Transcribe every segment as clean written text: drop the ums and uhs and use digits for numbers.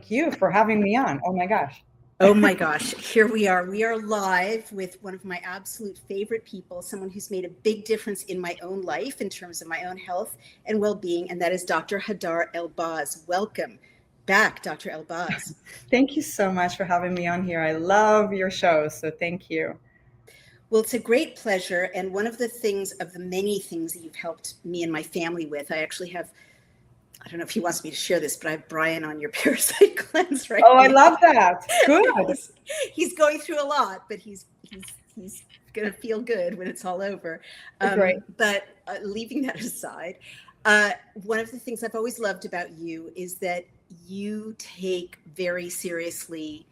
thank you for having me on. Oh my gosh. Oh my gosh, here we are. We are live with one of my absolute favorite people, someone who's made a big difference in my own life in terms of my own health and well-being, and that is Dr. Hadar Elbaz. Welcome back, Dr. Elbaz. Thank you so much for having me on here. I love your show, so thank you. Well, it's a great pleasure, and one of the things, of the many things that you've helped me and my family with, I actually have, I don't know if he wants me to share this, but I have Brian on your parasite cleanse right Oh, I now. love that. Good. He's going through a lot, but he's going to feel good when it's all over. Great. But leaving that aside, one of the things I've always loved about you is that you take very seriously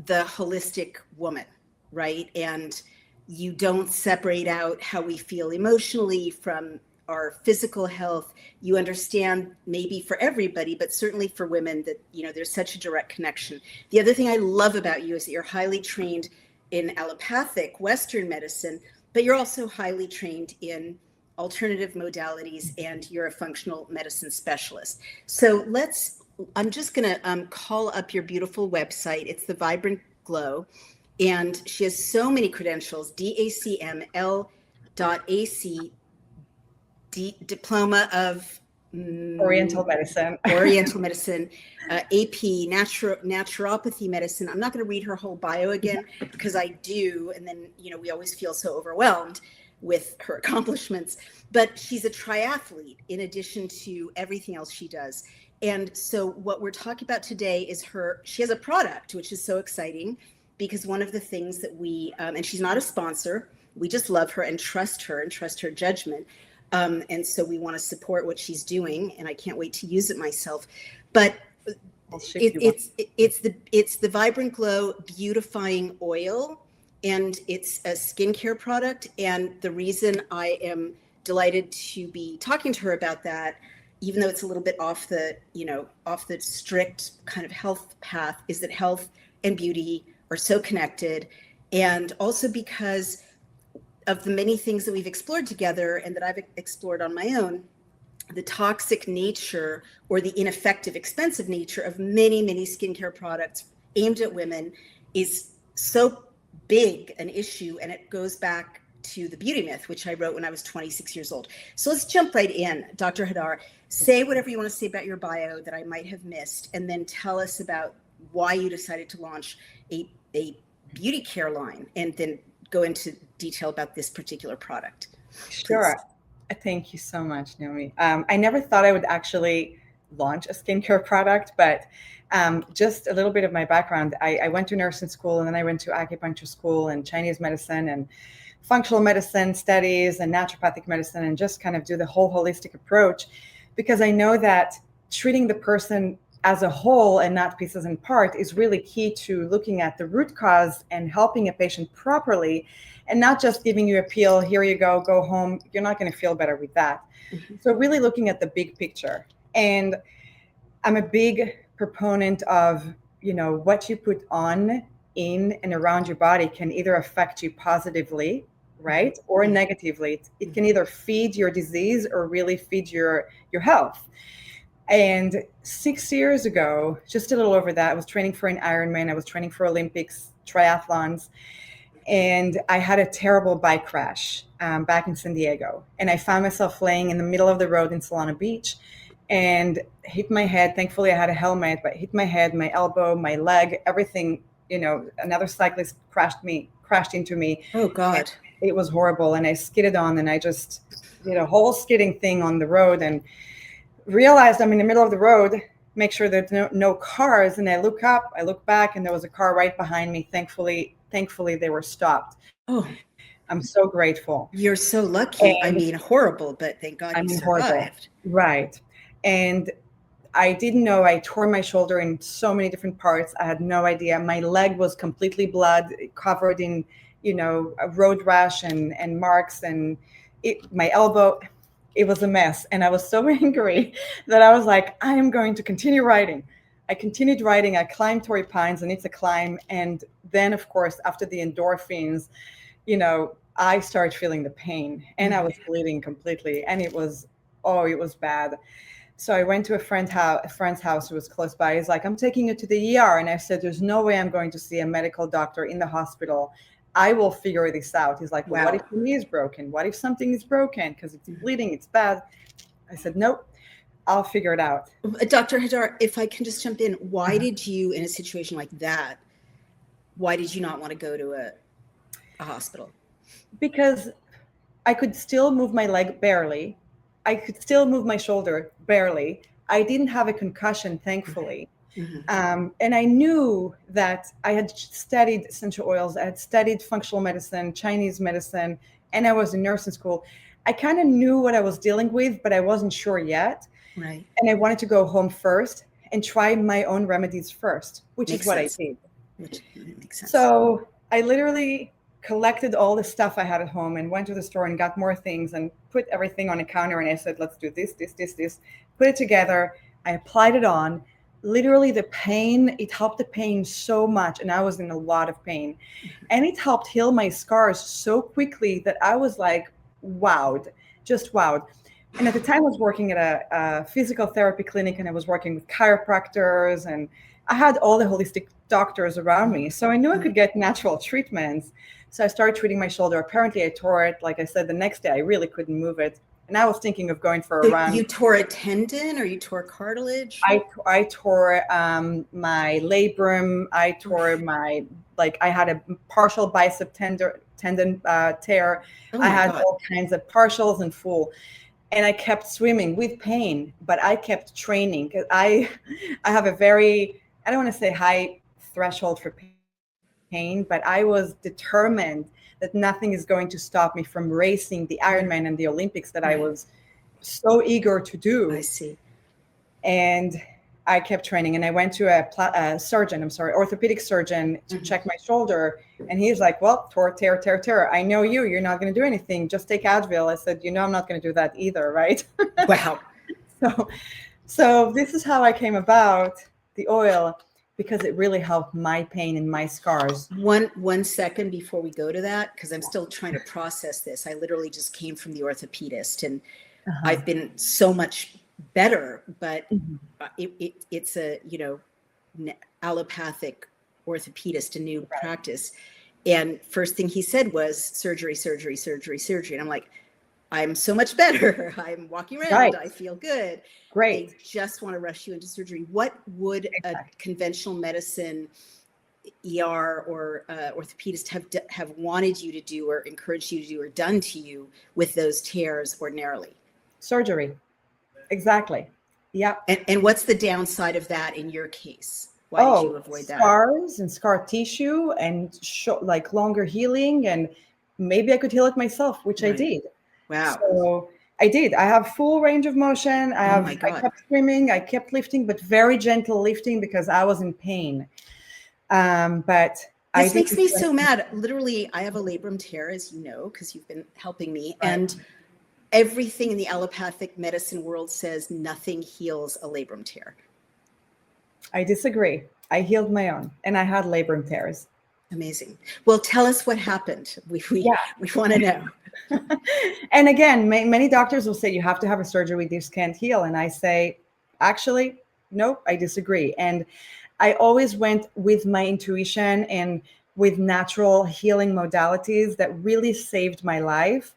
the holistic woman, right? And you don't separate out how we feel emotionally from our physical health. You understand, maybe for everybody, but certainly for women, that, you know, there's such a direct connection. The other thing I love about you is that you're highly trained in allopathic Western medicine, but you're also highly trained in alternative modalities, and you're a functional medicine specialist. So I'm just going to call up your beautiful website. It's the Vibrant Glow. And she has so many credentials: DACML.AC, diploma of Oriental medicine, AP, naturopathy medicine. I'm not going to read her whole bio again, because I do. And then, you know, we always feel so overwhelmed with her accomplishments. But she's a triathlete in addition to everything else she does. And so what we're talking about today is she has a product, which is so exciting, because one of the things that we, and she's not a sponsor, we just love her and trust her judgment. And so we want to support what she's doing, and I can't wait to use it myself. But it's the Vibrant Glow Beautifying Oil, and it's a skincare product. And the reason I am delighted to be talking to her about that, even though it's a little bit off the strict kind of health path, is that health and beauty are so connected. And also because of the many things that we've explored together and that I've explored on my own, the toxic nature or the ineffective, expensive nature of many, many skincare products aimed at women is so big an issue. And it goes back to The Beauty Myth, which I wrote when I was 26 years old. So let's jump right in. Dr. Hadar, say whatever you want to say about your bio that I might have missed, and then tell us about why you decided to launch a beauty care line, and then go into detail about this particular product. Sure. Please. Thank you so much, Naomi. I never thought I would actually launch a skincare product, but just a little bit of my background. I went to nursing school, and then I went to acupuncture school and Chinese medicine and functional medicine studies and naturopathic medicine, and just kind of do the whole holistic approach, because I know that treating the person as a whole and not pieces and part is really key to looking at the root cause and helping a patient properly, and not just giving you a pill, here you go home. You're not going to feel better with that. Mm-hmm. So really looking at the big picture. And I'm a big proponent of, you know, what you put on, in, and around your body can either affect you positively, right, or negatively. It can either feed your disease or really feed your health. And 6 years ago, just a little over that, I was training for an Ironman. I was training for Olympics, triathlons. And I had a terrible bike crash back in San Diego. And I found myself laying in the middle of the road in Solana Beach and hit my head. Thankfully, I had a helmet, but hit my head, my elbow, my leg, everything. You know, another cyclist crashed into me. Oh, God. It was horrible. And I skidded on, and I just did a whole skidding thing on the road, and realized I'm in the middle of the road, make sure there's no cars. And I look up, I look back, and there was a car right behind me. Thankfully they were stopped. Oh, I'm so grateful. You're so lucky. And, I mean, horrible, but thank God you survived. Horrible. Right. And I didn't know I tore my shoulder in so many different parts. I had no idea. My leg was completely blood, covered in, you know, a road rash and marks, and my elbow. It was a mess. And I was so angry that I was like, I am going to continue riding. I continued riding. I climbed Torrey Pines, and it's a climb. And then, of course, after the endorphins, you know, I started feeling the pain, and I was bleeding completely. And it was bad. So I went to a friend's house who was close by. He's like, I'm taking you to the ER. And I said, there's no way I'm going to see a medical doctor in the hospital. I will figure this out. He's like, well, what Wow. if your knee is broken? What if something is broken? Because it's bleeding, it's bad. I said, nope, I'll figure it out. Dr. Hadar, if I can just jump in, why did you, in a situation like that, why did you not want to go to a hospital? Because I could still move my leg barely. I could still move my shoulder barely. I didn't have a concussion, thankfully. And I knew that I had studied essential oils. I had studied functional medicine, Chinese medicine, and I was in nursing school. I kind of knew what I was dealing with, but I wasn't sure yet. Right. And I wanted to go home first and try my own remedies first, which Makes is what sense. I did. Which makes sense. So I literally collected all the stuff I had at home and went to the store and got more things and put everything on a counter. And I said, let's do this, put it together. I applied it on. Literally it helped the pain so much. And I was in a lot of pain. And it helped heal my scars so quickly that I was like, wowed, just wowed. And at the time I was working at a physical therapy clinic, and I was working with chiropractors, and I had all the holistic doctors around me. So I knew I could get natural treatments. So I started treating my shoulder. Apparently I tore it. Like I said, the next day I really couldn't move it. And I was thinking of going for a run. You tore a tendon or you tore cartilage? I tore my labrum. I tore I had a partial bicep tendon tear. I had all kinds of partials and full. And I kept swimming with pain, but I kept training because I have a very, I don't want to say high threshold for pain, but I was determined that nothing is going to stop me from racing the Ironman and the Olympics that I was so eager to do. I see. And I kept training, and I went to orthopedic surgeon to check my shoulder. And he's like, well, tear. I know you're not going to do anything. Just take Advil. I said, I'm not going to do that either. Right. Wow. So this is how I came about the oil, because it really helped my pain and my scars. One second before we go to that, because I'm still trying to process this. I literally just came from the orthopedist, and I've been so much better, but it's a allopathic orthopedist, a new practice, and first thing he said was surgery, and I'm like, I'm so much better. I'm walking around. I feel good. Great. They just want to rush you into surgery. What would a conventional medicine ER or orthopedist have wanted you to do, or encouraged you to do, or done to you with those tears ordinarily? Surgery. Exactly. Yeah. And what's the downside of that in your case? Why did you avoid that? Scars and scar tissue and longer healing, and maybe I could heal it myself, which I did. Wow. So I did. I have full range of motion. I kept swimming. I kept lifting, but very gentle lifting because I was in pain. But this makes me so mad. Literally, I have a labrum tear, as you know, because you've been helping me. Right. And everything in the allopathic medicine world says nothing heals a labrum tear. I disagree. I healed my own, and I had labrum tears. Amazing. Well, tell us what happened. We want to know. And again, many doctors will say you have to have a surgery, this can't heal. And I say, actually, nope, I disagree. And I always went with my intuition and with natural healing modalities that really saved my life.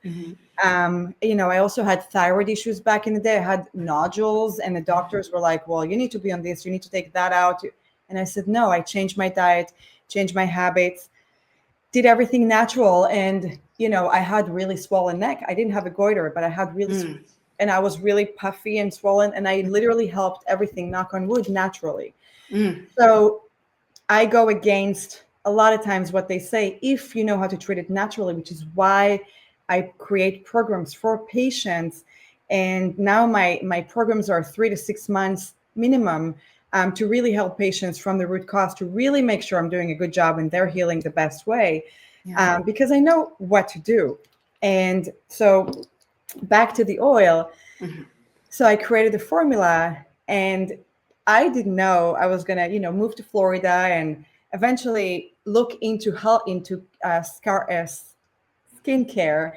I also had thyroid issues back in the day. I had nodules, and the doctors were like, well, you need to be on this, you need to take that out. And I said, no, I changed my diet, changed my habits, did everything natural. And, I had really swollen neck. I didn't have a goiter, but I had really, and I was really puffy and swollen. And I literally helped everything, knock on wood, naturally. So I go against a lot of times what they say, if you know how to treat it naturally, which is why I create programs for patients. And now my programs are 3 to 6 months minimum to really help patients from the root cause, to really make sure I'm doing a good job and they're healing the best way, because I know what to do. And so back to the oil. So I created the formula, and I didn't know I was going to, move to Florida and eventually look into skincare.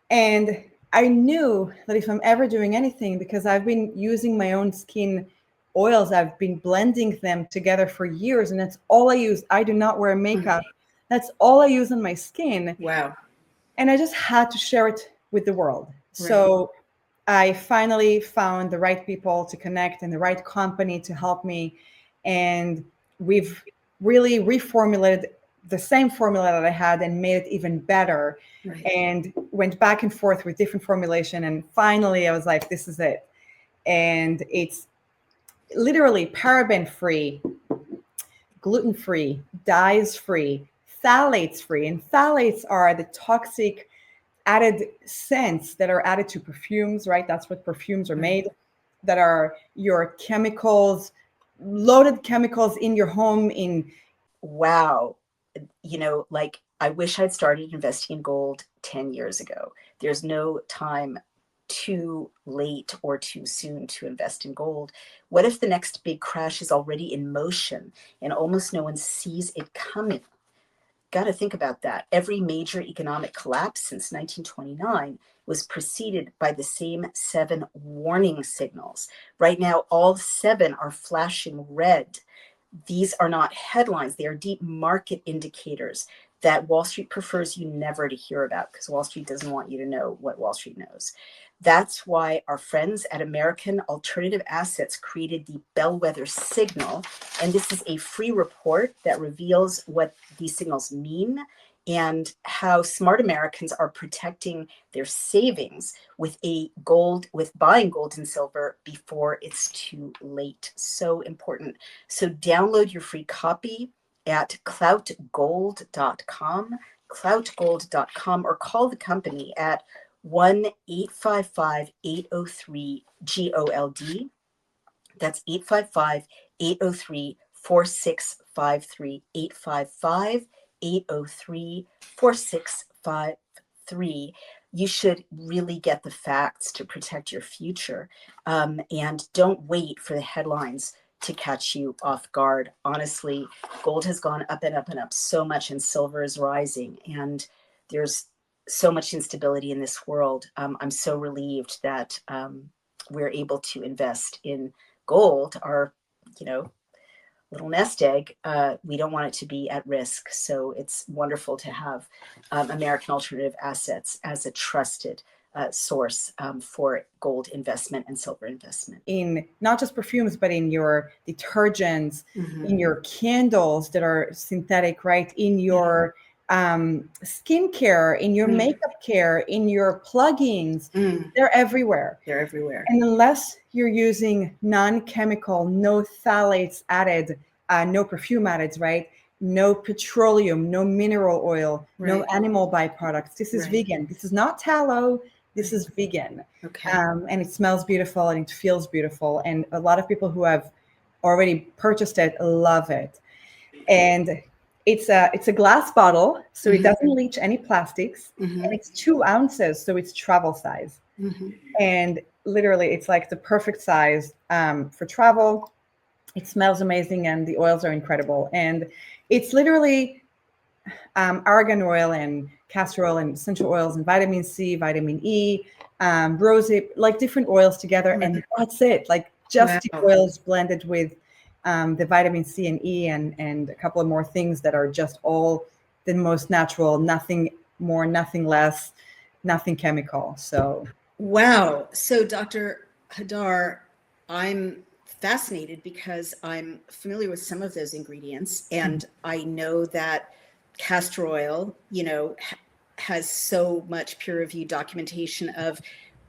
And I knew that if I'm ever doing anything, because I've been using my own skin oils, I've been blending them together for years, and that's all I use. I do not wear makeup. That's all I use on my skin. Wow. And I just had to share it with the world. Right. So I finally found the right people to connect and the right company to help me. And we've really reformulated the same formula that I had and made it even better. Right. And went back and forth with different formulation. And finally I was like, this is it. And it's literally paraben free, gluten free, dyes free, phthalates free. And phthalates are the toxic added scents that are added to perfumes, right? That's what perfumes are made, that are your chemicals, loaded chemicals in your home. Wow. You know, like, I wish I'd started investing in gold 10 years ago. There's no time too late or too soon to invest in gold. What if the next big crash is already in motion and almost no one sees it coming? Got to think about that. Every major economic collapse since 1929 was preceded by the same 7 warning signals. Right now, all 7 are flashing red. These are not headlines. They are deep market indicators that Wall Street prefers you never to hear about, because Wall Street doesn't want you to know what Wall Street knows. That's why our friends at American Alternative Assets created the Bellwether Signal. And this is a free report that reveals what these signals mean and how smart Americans are protecting their savings with buying gold and silver before it's too late. So important. So download your free copy at cloutgold.com, or call the company at 1-855-803-GOLD. That's 855-803-4653, 855-803-4653. You should really get the facts to protect your future, and don't wait for the headlines to catch you off guard. Honestly, gold has gone up and up and up so much, and silver is rising, and there's so much instability in this world. I'm so relieved that we're able to invest in gold, our, little nest egg. We don't want it to be at risk. So it's wonderful to have American Alternative Assets as a trusted source for gold investment and silver investment. In not just perfumes, but in your detergents, in your candles that are synthetic, right? In your skincare, in your makeup care, in your plugins, they're everywhere. They're everywhere. And unless you're using non-chemical, no phthalates added, no perfume added, right? No petroleum, no mineral oil, no animal byproducts. This is vegan. This is not tallow. This is vegan. Okay. And it smells beautiful and it feels beautiful. And a lot of people who have already purchased it love it. And it's a glass bottle, so it doesn't leach any plastics. And it's 2 ounces, so it's travel size. And literally, it's like the perfect size for travel. It smells amazing, and the oils are incredible. And it's literally argan oil and castor oil and essential oils and vitamin C, vitamin E, rosehip, like different oils together. And that's it. Like just the oils blended with the vitamin C and E and a couple of more things that are just all the most natural, nothing more, nothing less, nothing chemical. So. Wow. So Dr. Hadar, I'm fascinated because I'm familiar with some of those ingredients, and I know that castor oil, has so much peer-reviewed documentation of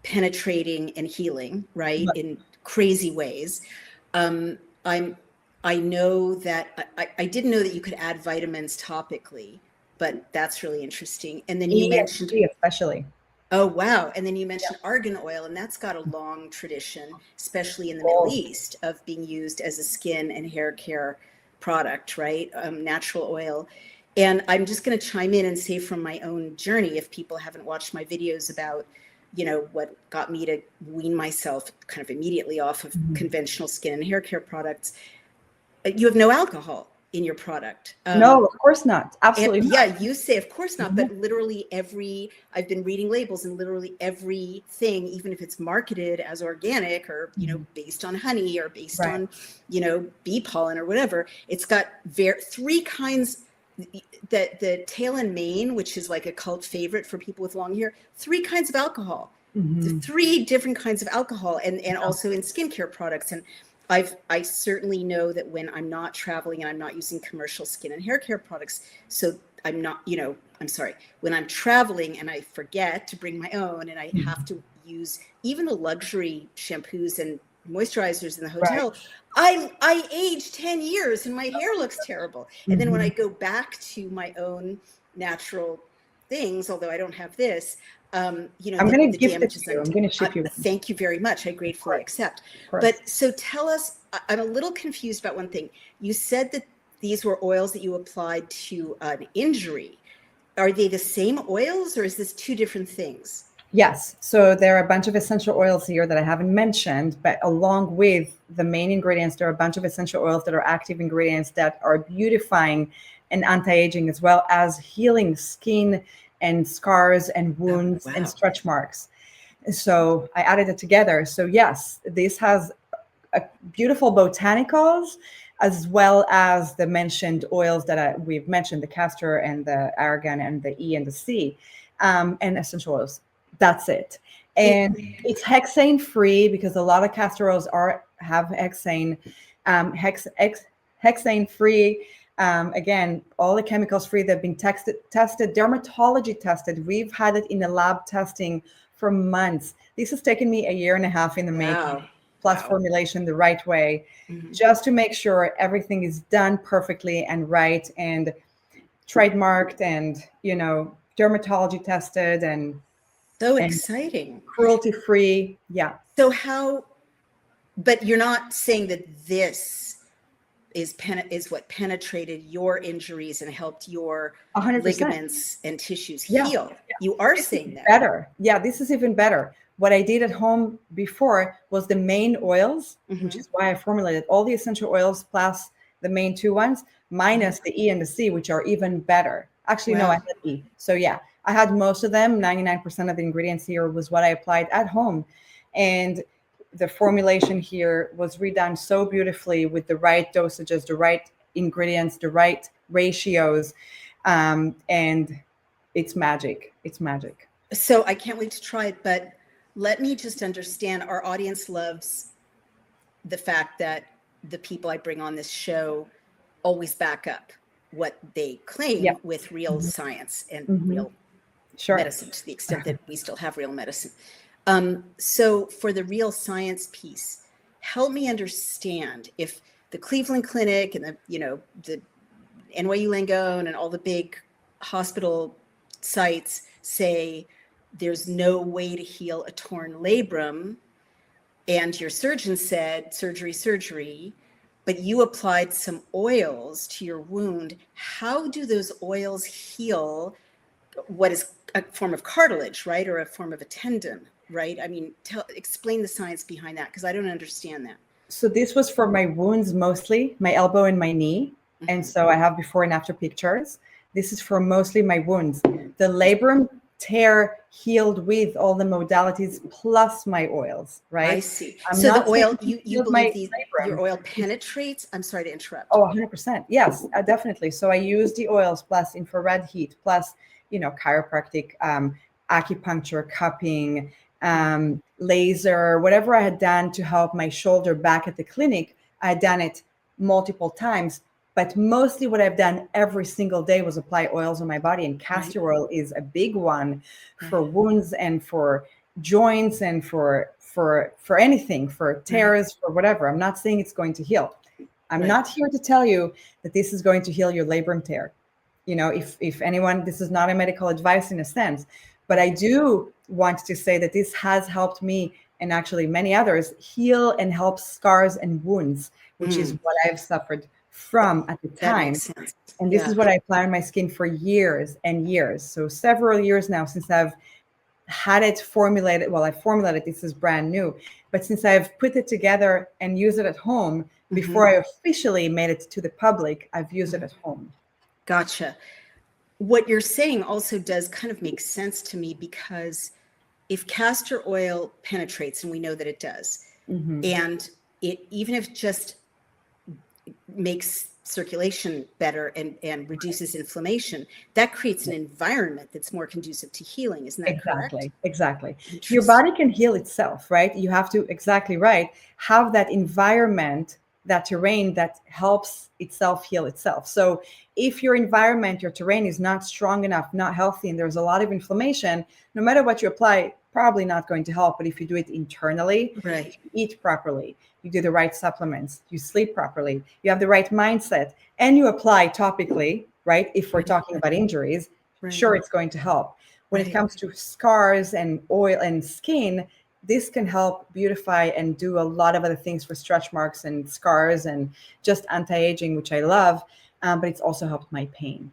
penetrating and healing, right, in crazy ways. I know that I didn't know that you could add vitamins topically, but that's really interesting. And then you mentioned, especially. Oh, wow. And then you mentioned argan oil, and that's got a long tradition, especially in the Middle East, of being used as a skin and hair care product, right? Natural oil. And I'm just going to chime in and say from my own journey, if people haven't watched my videos about, what got me to wean myself kind of immediately off of conventional skin and hair care products, you have no alcohol. in your product. No, of course not. Absolutely not. Yeah, you say, of course not, but literally I've been reading labels, and literally everything, even if it's marketed as organic or, based on honey or based on, bee pollen or whatever, it's got three kinds. The tail and mane, which is like a cult favorite for people with long hair, 3 kinds of alcohol, 3 different kinds of alcohol, and also in skincare products. And I certainly know that when I'm not traveling and I'm not using commercial skin and hair care products, so I'm not, I'm sorry, when I'm traveling and I forget to bring my own, and I have to use even the luxury shampoos and moisturizers in the hotel, I age 10 years and my hair looks terrible. And then when I go back to my own natural things, although I don't have this, I'm going to gift it to you. I'm going to ship you. Thank you very much. I gratefully accept. But so tell us, I'm a little confused about one thing. You said that these were oils that you applied to an injury. Are they the same oils, or is this 2 different things? Yes. So there are a bunch of essential oils here that I haven't mentioned, but along with the main ingredients, there are a bunch of essential oils that are active ingredients that are beautifying and anti-aging, as well as healing skin and scars and wounds and stretch marks. So I added it together. So yes, this has beautiful botanicals, as well as the mentioned oils that we've mentioned, the castor and the argan and the E and the C, and essential oils. That's it. And it's hexane free, because a lot of castor oils have hexane. Hexane free. Again, all the chemicals free. They've been tested, dermatology tested. We've had it in the lab testing for months. This has taken me 1.5 years in the making, plus formulation the right way, just to make sure everything is done perfectly and right, and trademarked, and dermatology tested, and so exciting, cruelty free. Yeah. So but you're not saying that this is what penetrated your injuries and helped your 100%. ligaments and tissues heal. Yeah. You are saying that. Better. Yeah, this is even better. What I did at home before was the main oils, which is why I formulated all the essential oils plus the main 2 ones, minus the E and the C, which are even better. Actually, no, I had E. So yeah, I had most of them. 99% of the ingredients here was what I applied at home. And the formulation here was redone so beautifully with the right dosages, the right ingredients, the right ratios. And it's magic. It's magic. So I can't wait to try it, but let me just understand, our audience loves the fact that the people I bring on this show always back up what they claim with real science and real medicine, to the extent that we still have real medicine. So for the real science piece, help me understand, if the Cleveland Clinic and the NYU Langone and all the big hospital sites say there's no way to heal a torn labrum, and your surgeon said surgery, but you applied some oils to your wound. How do those oils heal what is a form of cartilage, right? Or a form of a tendon, right? I mean, explain the science behind that, because I don't understand that. So this was for my wounds, mostly my elbow and my knee. And so I have before and after pictures. This is for mostly my wounds. The labrum tear healed with all the modalities plus my oils, right? I see. So the oil, you believe your oil penetrates? I'm sorry to interrupt. Oh, 100%. Yes, definitely. So I use the oils plus infrared heat plus, chiropractic, acupuncture, cupping, laser, whatever I had done to help my shoulder back at the clinic. I had done it multiple times. But mostly what I've done every single day was apply oils on my body. And castor oil is a big one for wounds and for joints and for anything, for tears, for whatever. I'm not saying it's going to heal. I'm not here to tell you that this is going to heal your labrum tear. If anyone, this is not a medical advice in a sense, but I do want to say that this has helped me, and actually many others, heal and help scars and wounds, which is what I've suffered from at the time. And this is what I apply on my skin for years and years. So several years now since I've had it formulated. Well, I formulated, this is brand new, but since I've put it together and use it at home, Before I officially made it to the public, I've used it at home. Gotcha. What you're saying also does kind of make sense to me, because if castor oil penetrates, and we know that it does, and it, even if just makes circulation better and reduces inflammation, that creates an environment that's more conducive to healing. Isn't that correct? Exactly. Your body can heal itself, right? You have to, exactly right, have that environment, that terrain that helps itself heal itself. So if your environment, your terrain is not strong enough, not healthy, and there's a lot of inflammation, no matter what you apply, probably not going to help. But if you do it internally, right, you eat properly, you do the right supplements, you sleep properly, you have the right mindset, and you apply topically, right? If we're talking about injuries, sure, it's going to help. When it comes to scars and oil and skin, this can help beautify and do a lot of other things for stretch marks and scars and just anti-aging, which I love. But it's also helped my pain.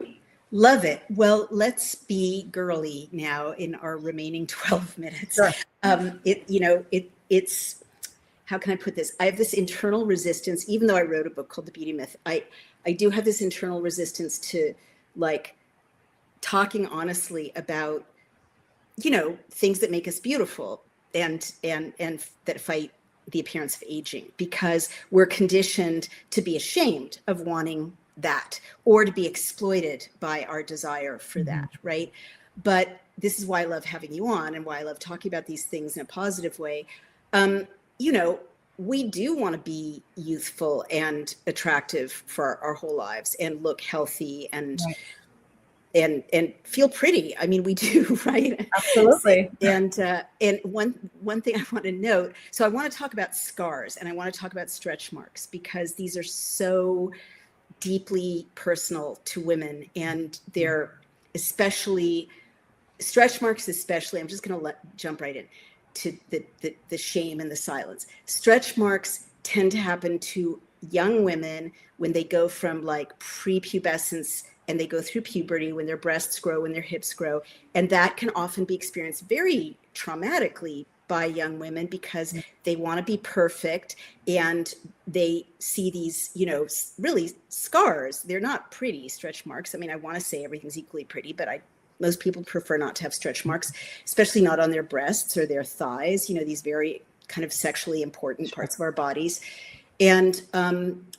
Love it. Well, let's be girly now in our remaining 12 minutes. Sure. It's, how can I put this? I have this internal resistance, even though I wrote a book called The Beauty Myth, I do have this internal resistance to like talking honestly about, things that make us beautiful and that fight the appearance of aging, because we're conditioned to be ashamed of wanting that, or to be exploited by our desire for that, right? But this is why I love having you on, and why I love talking about these things in a positive way. We do want to be youthful and attractive for our whole lives, and look healthy and feel pretty. I mean, we do, right? Absolutely. And one thing I want to note, so I want to talk about scars, and I want to talk about stretch marks, because these are so deeply personal to women, and they're especially stretch marks, especially, I'm just going to jump right in to the shame and the silence. Stretch marks tend to happen to young women when they go from like prepubescence and they go through puberty, when their breasts grow, when their hips grow. And that can often be experienced very traumatically by young women, because they want to be perfect, and they see these, really scars. They're not pretty stretch marks. I mean, I want to say everything's equally pretty, but most people prefer not to have stretch marks, especially not on their breasts or their thighs, these very kind of sexually important parts of our bodies. And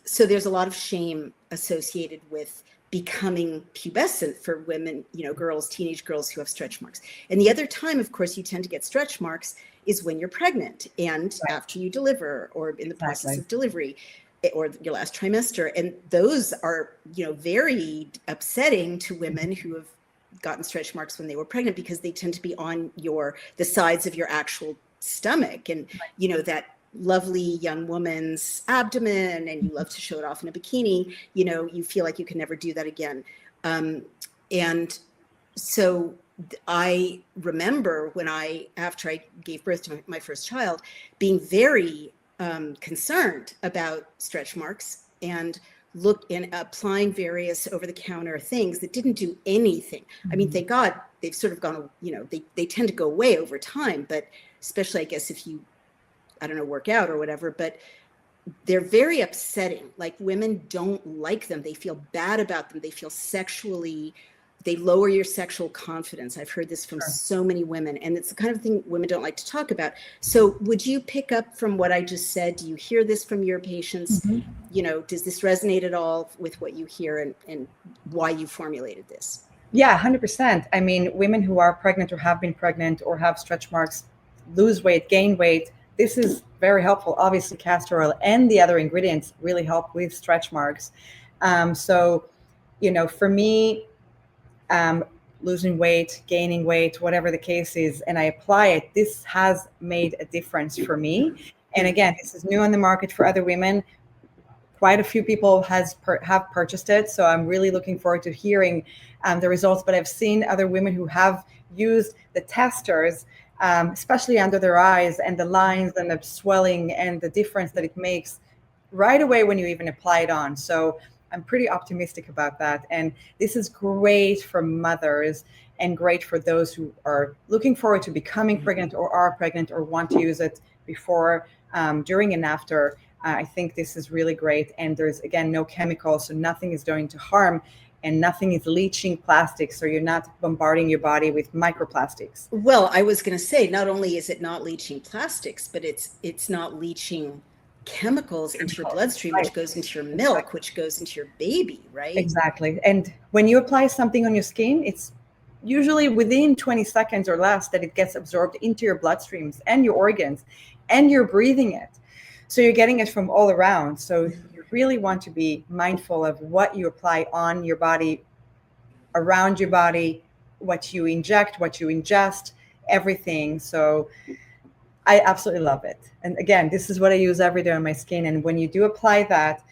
so there's a lot of shame associated with becoming pubescent for women, girls, teenage girls who have stretch marks. And the other time, of course, you tend to get stretch marks is when you're pregnant and after you deliver, or in the process of delivery, or your last trimester. And those are, very upsetting to women who have gotten stretch marks when they were pregnant, because they tend to be on the sides of your actual stomach, and that lovely young woman's abdomen, and you love to show it off in a bikini, you feel like you can never do that again. And so I remember after I gave birth to my first child, being very concerned about stretch marks, and applying various over-the-counter things that didn't do anything. I mean, thank God they've sort of gone, they tend to go away over time, but especially, I guess, if you, I don't know, work out or whatever, but they're very upsetting. Like, women don't like them. They feel bad about them. They feel they lower your sexual confidence. I've heard this from so many women, and it's the kind of thing women don't like to talk about. So would you pick up from what I just said? Do you hear this from your patients? Does this resonate at all with what you hear, and why you formulated this? Yeah, 100%. I mean, women who are pregnant or have been pregnant or have stretch marks, lose weight, gain weight, this is very helpful. Obviously, castor oil and the other ingredients really help with stretch marks. So, for me, losing weight, gaining weight, whatever the case is, and I apply it, this has made a difference for me. And again, this is new on the market for other women. Quite a few people have purchased it. So I'm really looking forward to hearing the results. But I've seen other women who have used the testers, especially under their eyes, and the lines and the swelling and the difference that it makes right away when you even apply it on. So I'm pretty optimistic about that. And this is great for mothers, and great for those who are looking forward to becoming pregnant, or are pregnant, or want to use it before, during, and after. I think this is really great. And there's, again, no chemicals, so nothing is going to harm and nothing is leaching plastics. So you're not bombarding your body with microplastics. Well, I was going to say, not only is it not leaching plastics, but it's not leaching chemicals into your bloodstream, which goes into your milk, which goes into your baby, right? Exactly. And when you apply something on your skin, it's usually within 20 seconds or less that it gets absorbed into your bloodstreams and your organs, and you're breathing it. So you're getting it from all around. So you really want to be mindful of what you apply on your body, around your body, what you inject, what you ingest, everything. So I absolutely love it. And again, this is what I use every day on my skin. And when you do apply that,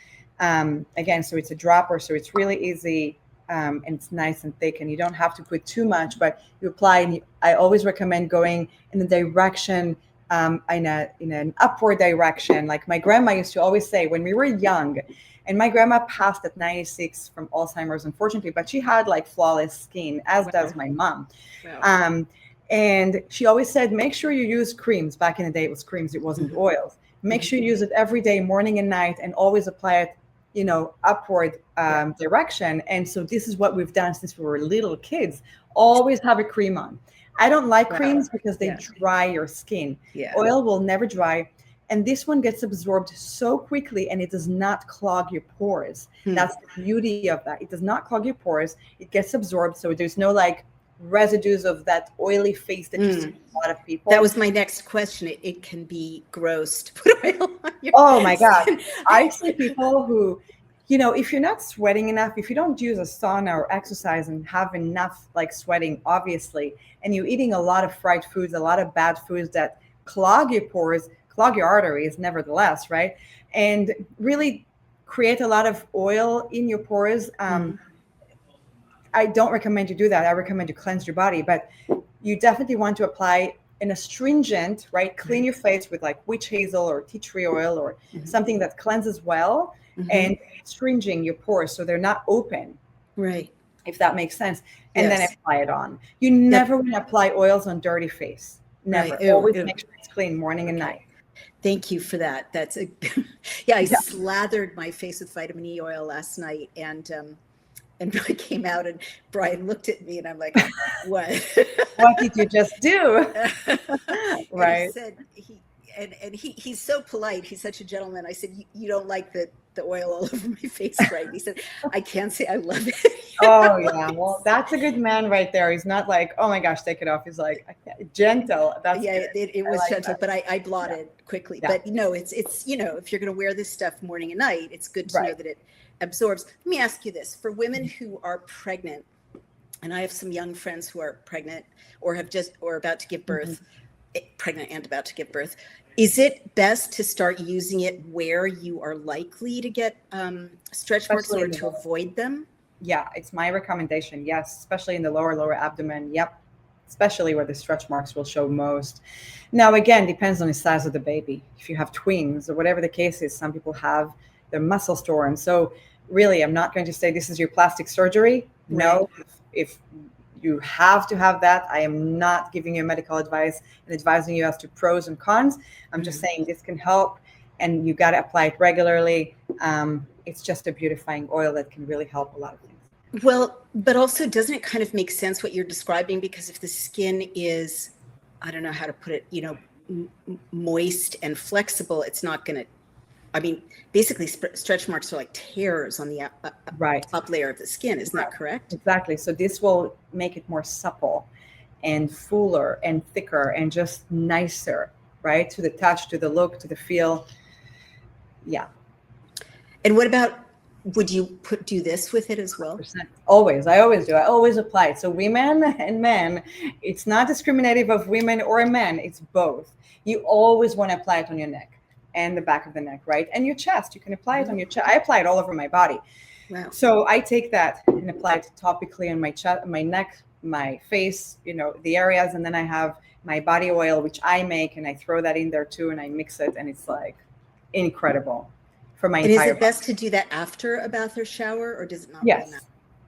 again, so it's a dropper, so it's really easy, and it's nice and thick, and you don't have to put too much, but you apply. And I always recommend going in the direction, in an upward direction. Like my grandma used to always say when we were young, and my grandma passed at 96 from Alzheimer's, unfortunately, but she had like flawless skin, as does my mom. Wow. And she always said, make sure you use creams. Back in the day, it was creams. It wasn't oils. Make sure you use it every day, morning and night, and always apply it, upward direction. And so this is what we've done since we were little kids. Always have a cream on. I don't like creams because they dry your skin. Yeah. Oil will never dry. And this one gets absorbed so quickly, and it does not clog your pores. That's the beauty of that. It does not clog your pores. It gets absorbed. So there's no like residues of that oily face that you see in a lot of people. That was my next question. It can be gross to put oil on your my God. I see people who, if you're not sweating enough, if you don't use a sauna or exercise and have enough like sweating, obviously, and you're eating a lot of fried foods, a lot of bad foods that clog your pores, clog your arteries, nevertheless, right? And really create a lot of oil in your pores. I don't recommend you do that. I recommend you cleanse your body, but you definitely want to apply an astringent, right? Clean your face with like witch hazel or tea tree oil or something that cleanses well, and astringing your pores so they're not open. Right. If that makes sense. And then apply it on. You never want to apply oils on dirty face. Never. Right. Always make sure it's clean morning and night. Thank you for that. That's I slathered my face with vitamin E oil last night, and I came out and Brian looked at me and I'm like, what? What did you just do? Right. And he's so polite. He's such a gentleman. I said, you don't like the oil all over my face, right? He said, I can't say I love it. Oh yeah. Well, that's a good man right there. He's not like, oh my gosh, take it off. He's like gentle. That's it was like gentle, that. but I blotted quickly. Yeah. But it's if you're going to wear this stuff morning and night, it's good to know that it absorbs. Let me ask you this: for women who are pregnant, and I have some young friends who are pregnant or about to give birth, pregnant and about to give birth. Is it best to start using it where you are likely to get stretch marks or to avoid them? Yeah, it's my recommendation. Yes, especially in the lower abdomen. Yep, especially where the stretch marks will show most. Now, again, depends on the size of the baby. If you have twins or whatever the case is, some people have their muscles torn. So really, I'm not going to say this is your plastic surgery. No, if you have to have that, I am not giving you medical advice and advising you as to pros and cons. I'm just saying this can help, and you got to apply it regularly. It's just a beautifying oil that can really help a lot of things. Well, but also, doesn't it kind of make sense what you're describing? Because if the skin is, I don't know how to put it, moist and flexible, it's not going to, basically stretch marks are like tears on the top layer of the skin. Is that correct? Exactly. So this will make it more supple and fuller and thicker and just nicer, right? To the touch, to the look, to the feel. Yeah. And what about, would you do this with it as well? 100%. Always. I always do. I always apply it. So women and men, it's not discriminative of women or men. It's both. You always want to apply it on your neck and the back of the neck, right? And your chest. You can apply it on your chest. I apply it all over my body. Wow. So I take that and apply it topically on my chest, my neck, my face, the areas. And then I have my body oil, which I make, and I throw that in there too. And I mix it, and it's like incredible for my entire body. Is it best to do that after a bath or shower, or does it not? Yes.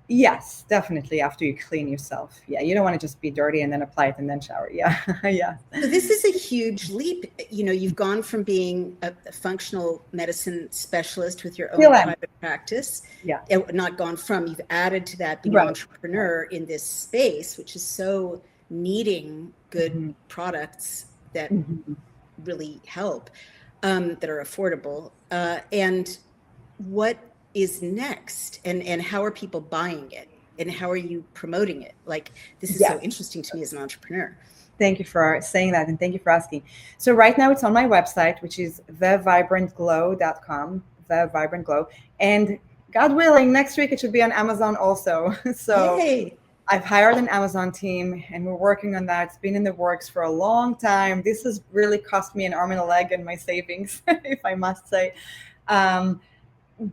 Yes, definitely after you clean yourself. Yeah, you don't want to just be dirty and then apply it and then shower. Yeah, yeah. So this is a huge leap. You've gone from being a functional medicine specialist with your Still own am. private practice, Yeah, not gone from, you've added to that being an right. entrepreneur in this space, which is so needing good Hmm. products that Hmm. really help, that are affordable. And what is next? And how are people buying it? And how are you promoting it? Like, this is so Yes. interesting to me as an entrepreneur. Thank you for saying that and thank you for asking. So right now it's on my website, which is thevibrantglow.com, The Vibrant Glow. And God willing, next week it should be on Amazon also. So Yay. I've hired an Amazon team and we're working on that. It's been in the works for a long time. This has really cost me an arm and a leg and my savings, if I must say. Um,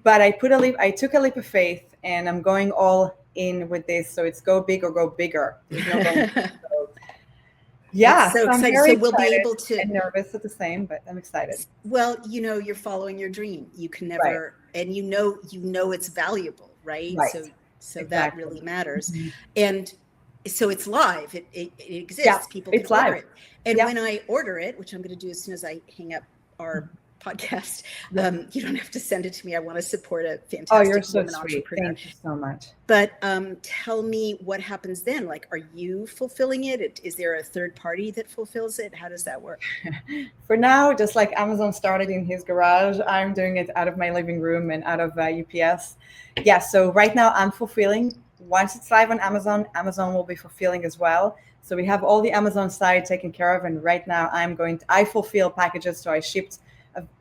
but I took a leap of faith and I'm going all in with this. So it's go big or go bigger. There's no going. So, That's yeah, so so I'm exciting. very So we'll be excited able to, and nervous at the same, but I'm excited. well, you're following your dream. You can Right, never, and it's valuable, right? right, So that exactly. really matters. Mhm. And so it's live. It Yeah, exists. People can it's order live. it. And Yeah, when I order it, which I'm going to do as soon as I hang up our podcast, yeah. you don't have to send it to me. I want to support a Oh, you're fantastic so woman sweet. entrepreneur. Thank you so much. But tell me what happens then. Like, are you fulfilling it? Is there a third party that fulfills it? How does that work? For now, just like Amazon started in his garage, I'm doing it out of my living room and out of UPS. Yeah, so right now I'm fulfilling. Once it's live on Amazon, Amazon will be fulfilling as well. So we have all the Amazon side taken care of, and right now I fulfill packages. So I shipped.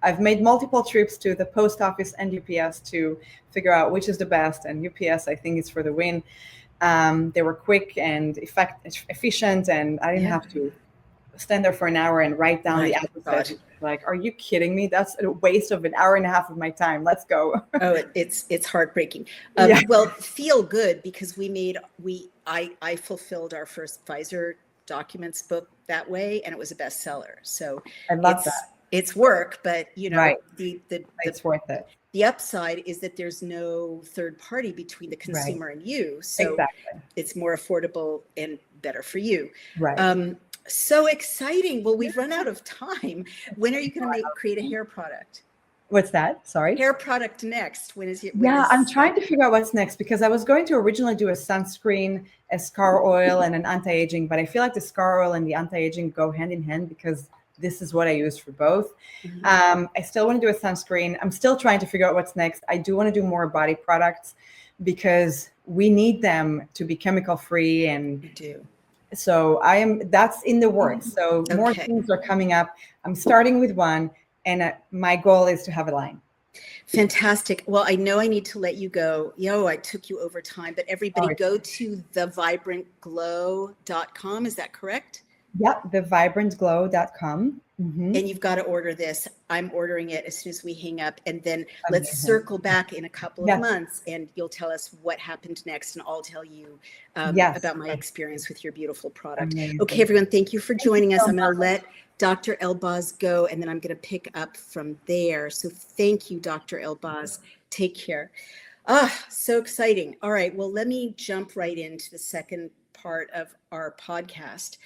I've made multiple trips to the post office and UPS to figure out which is the best, and UPS I think is for the win. They were quick and efficient, and I didn't Yeah. have to stand there for an hour and write down the My God. addresses. Like, are you kidding me? That's a waste of an hour and a half of my time. Let's go. Oh, it's heartbreaking. Yeah, Well, feel good because I fulfilled our first Pfizer documents book that way, and it was a bestseller. So I love it's that. it's work, but Right. the It's worth it. the upside is that there's no third party between the Right. consumer and you, so Exactly. it's more affordable and better for you. Right. So exciting. Well, we've run out of time. When are you going to create a hair product? What's that? Sorry. Hair product next. Yeah, I'm trying to figure out what's next because I was going to originally do a sunscreen, a scar oil, and an anti-aging, but I feel like the scar oil and the anti-aging go hand in hand because this is what I use for both. I still want to do a sunscreen. I'm still trying to figure out what's next. I do want to do more body products because we need them to be chemical free, and You do. so that's in the works. So more Okay. things are coming up. I'm starting with one, and my goal is to have a line. Fantastic. Well, I know I need to let you go. I took you over time, but everybody go to thevibrantglow.com. Is that correct? Yep, thevibrantglow.com. Mm-hmm. And you've got to order this. I'm ordering it as soon as we hang up. And then let's Amazing. circle back in a couple of Yes. months and you'll tell us what happened next. And I'll tell you Yes. about my experience with your beautiful product. Amazing. Okay, everyone, thank you for joining us. so I'm going to much. let Dr. Elbaz go, and then I'm going to pick up from there. So thank you, Dr. Elbaz. Take care. So exciting. All right, well, let me jump right into the second part of our podcast.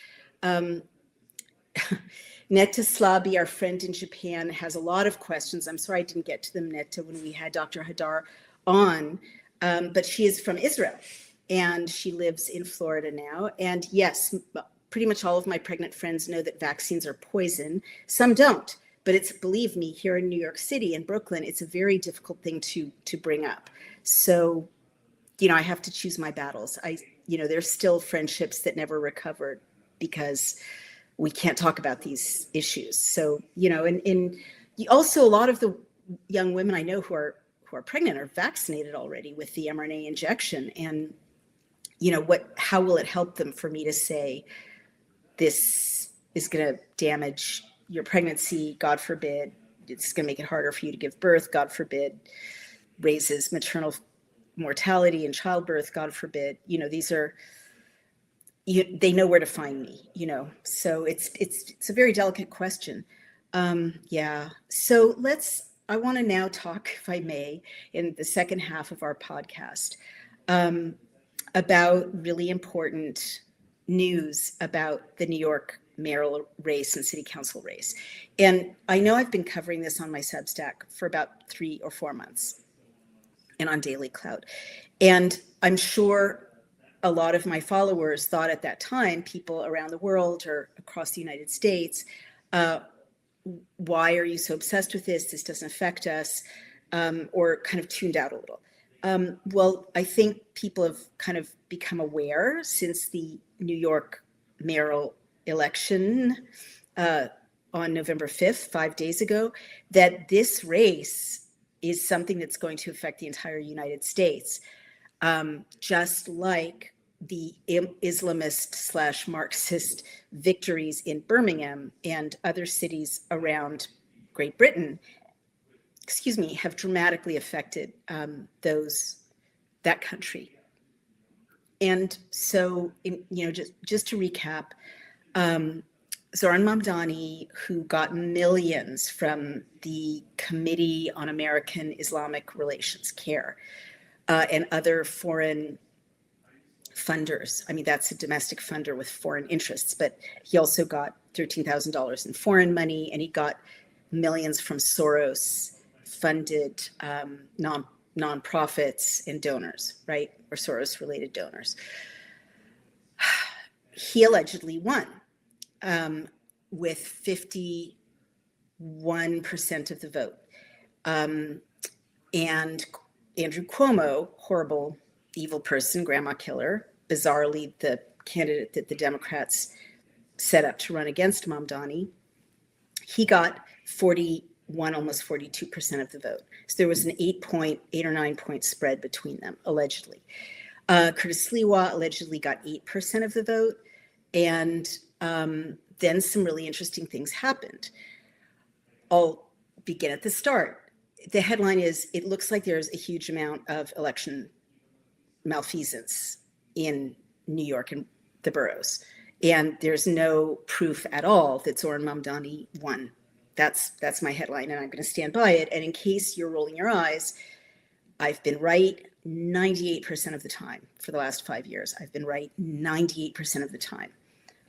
Netta Slabi, our friend in Japan, has a lot of questions. I'm sorry I didn't get to them, Netta, when we had Dr. Hadar on, but she is from Israel and she lives in Florida now. And yes, pretty much all of my pregnant friends know that vaccines are poison. Some don't, but believe me, here in New York City and Brooklyn, it's a very difficult thing to bring up. So, I have to choose my battles. There's still friendships that never recovered because we can't talk about these issues. So, and also a lot of the young women I know who are pregnant are vaccinated already with the mRNA injection. And, how will it help them for me to say, this is going to damage your pregnancy, God forbid, it's going to make it harder for you to give birth, God forbid, raises maternal mortality and childbirth, God forbid, these are, they know where to find me, so it's a very delicate question. Yeah. So I want to now talk, if I may, in the second half of our podcast, about really important news about the New York mayoral race and city council race. And I know I've been covering this on my Substack for about 3 or 4 months and on Daily Cloud. And I'm sure a lot of my followers thought at that time, people around the world or across the United States, why are you so obsessed with this? This doesn't affect us, or kind of tuned out a little. Well, I think people have kind of become aware since the New York mayoral election on November 5th, 5 days ago, that this race is something that's going to affect the entire United States, just like the Islamist / Marxist victories in Birmingham and other cities around Great Britain, have dramatically affected that country. And so, just to recap, Zoran Mamdani, who got millions from the Committee on American Islamic Relations, CARE, and other foreign funders. I mean, that's a domestic funder with foreign interests, but he also got $13,000 in foreign money, and he got millions from Soros-funded nonprofits and donors, right? Or Soros-related donors. He allegedly won with 51% of the vote. And Andrew Cuomo, horrible, evil person, grandma killer, bizarrely the candidate that the Democrats set up to run against Mamdani, he got 41, almost 42% of the vote. So there was an 8 or 9 point spread between them, allegedly. Curtis Sliwa allegedly got 8% of the vote. And then some really interesting things happened. I'll begin at the start. The headline is, it looks like there's a huge amount of election malfeasance in New York and the boroughs. And there's no proof at all that Zoran Mamdani won. That's my headline, and I'm going to stand by it. And in case you're rolling your eyes, I've been right 98% of the time for the last 5 years. I've been right 98% of the time.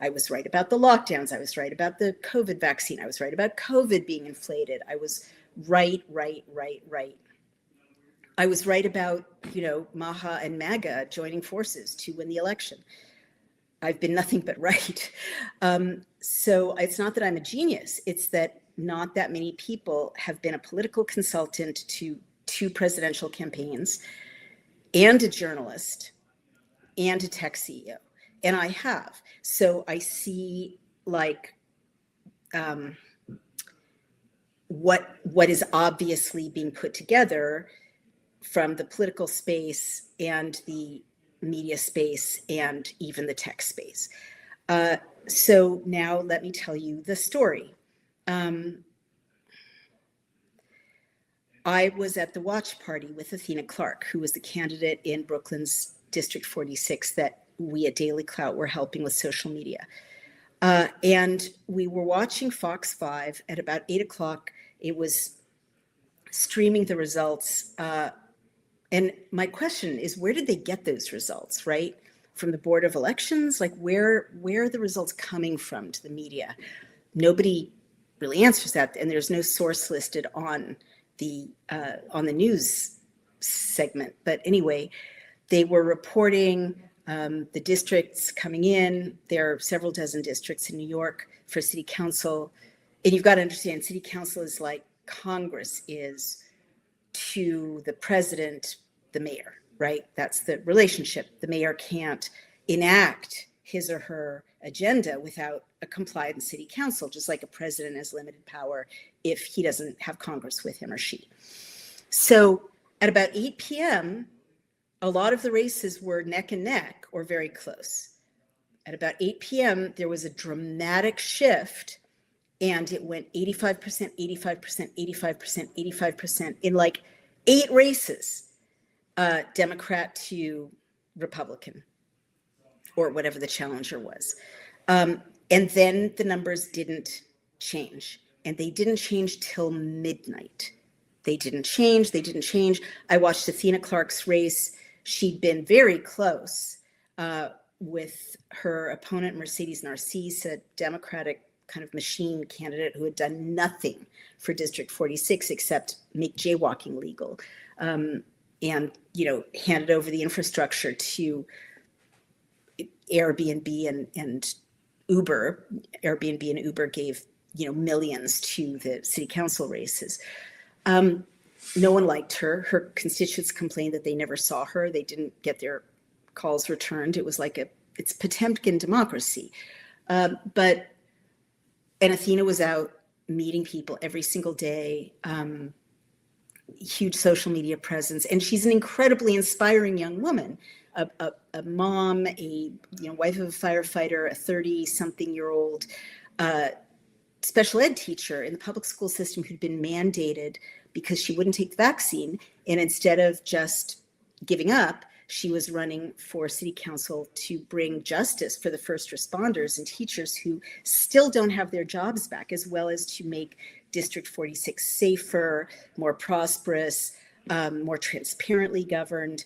I was right about the lockdowns. I was right about the COVID vaccine. I was right about COVID being inflated. I was right. I was right about, Maha and MAGA joining forces to win the election. I've been nothing but right. So it's not that I'm a genius. It's that not that many people have been a political consultant to 2 presidential campaigns and a journalist and a tech CEO. And I have. So I see what is obviously being put together from the political space and the media space and even the tech space. So now let me tell you the story. I was at the watch party with Athena Clark, who was the candidate in Brooklyn's District 46 that we at Daily Clout were helping with social media. And we were watching Fox 5 at about 8 o'clock. It was streaming the results. And my question is, where did they get those results, right? From the Board of Elections? Like where are the results coming from to the media? Nobody really answers that. And there's no source listed on the news segment. But anyway, they were reporting the districts coming in. There are several dozen districts in New York for city council. And you've got to understand, city council is like Congress is to the president, the mayor, right? That's the relationship. The mayor can't enact his or her agenda without a compliant city council, just like a president has limited power if he doesn't have Congress with him or she. So at about 8 p.m., a lot of the races were neck and neck or very close. At about 8 p.m., there was a dramatic shift, and it went 85%, 85%, 85%, 85% in like 8 races, Democrat to Republican, or whatever the challenger was. And then the numbers didn't change, and they didn't change till midnight. They didn't change. I watched Athena Clark's race She'd been very close with her opponent, Mercedes Narcisse, a Democratic kind of machine candidate who had done nothing for District 46 except make jaywalking legal, and, you know, handed over the infrastructure to Airbnb and Uber. Airbnb and Uber gave, you know, millions to the city council races. No one liked her. Her constituents complained that they never saw her. They didn't get their calls returned. It was like it's Potemkin democracy. And Athena was out meeting people every single day, huge social media presence. And she's an incredibly inspiring young woman, a mom, wife of a firefighter, a 30-something-year-old special ed teacher in the public school system who'd been mandated because she wouldn't take the vaccine. And instead of just giving up, she was running for city council to bring justice for the first responders and teachers who still don't have their jobs back, as well as to make District 46 safer, more prosperous, more transparently governed,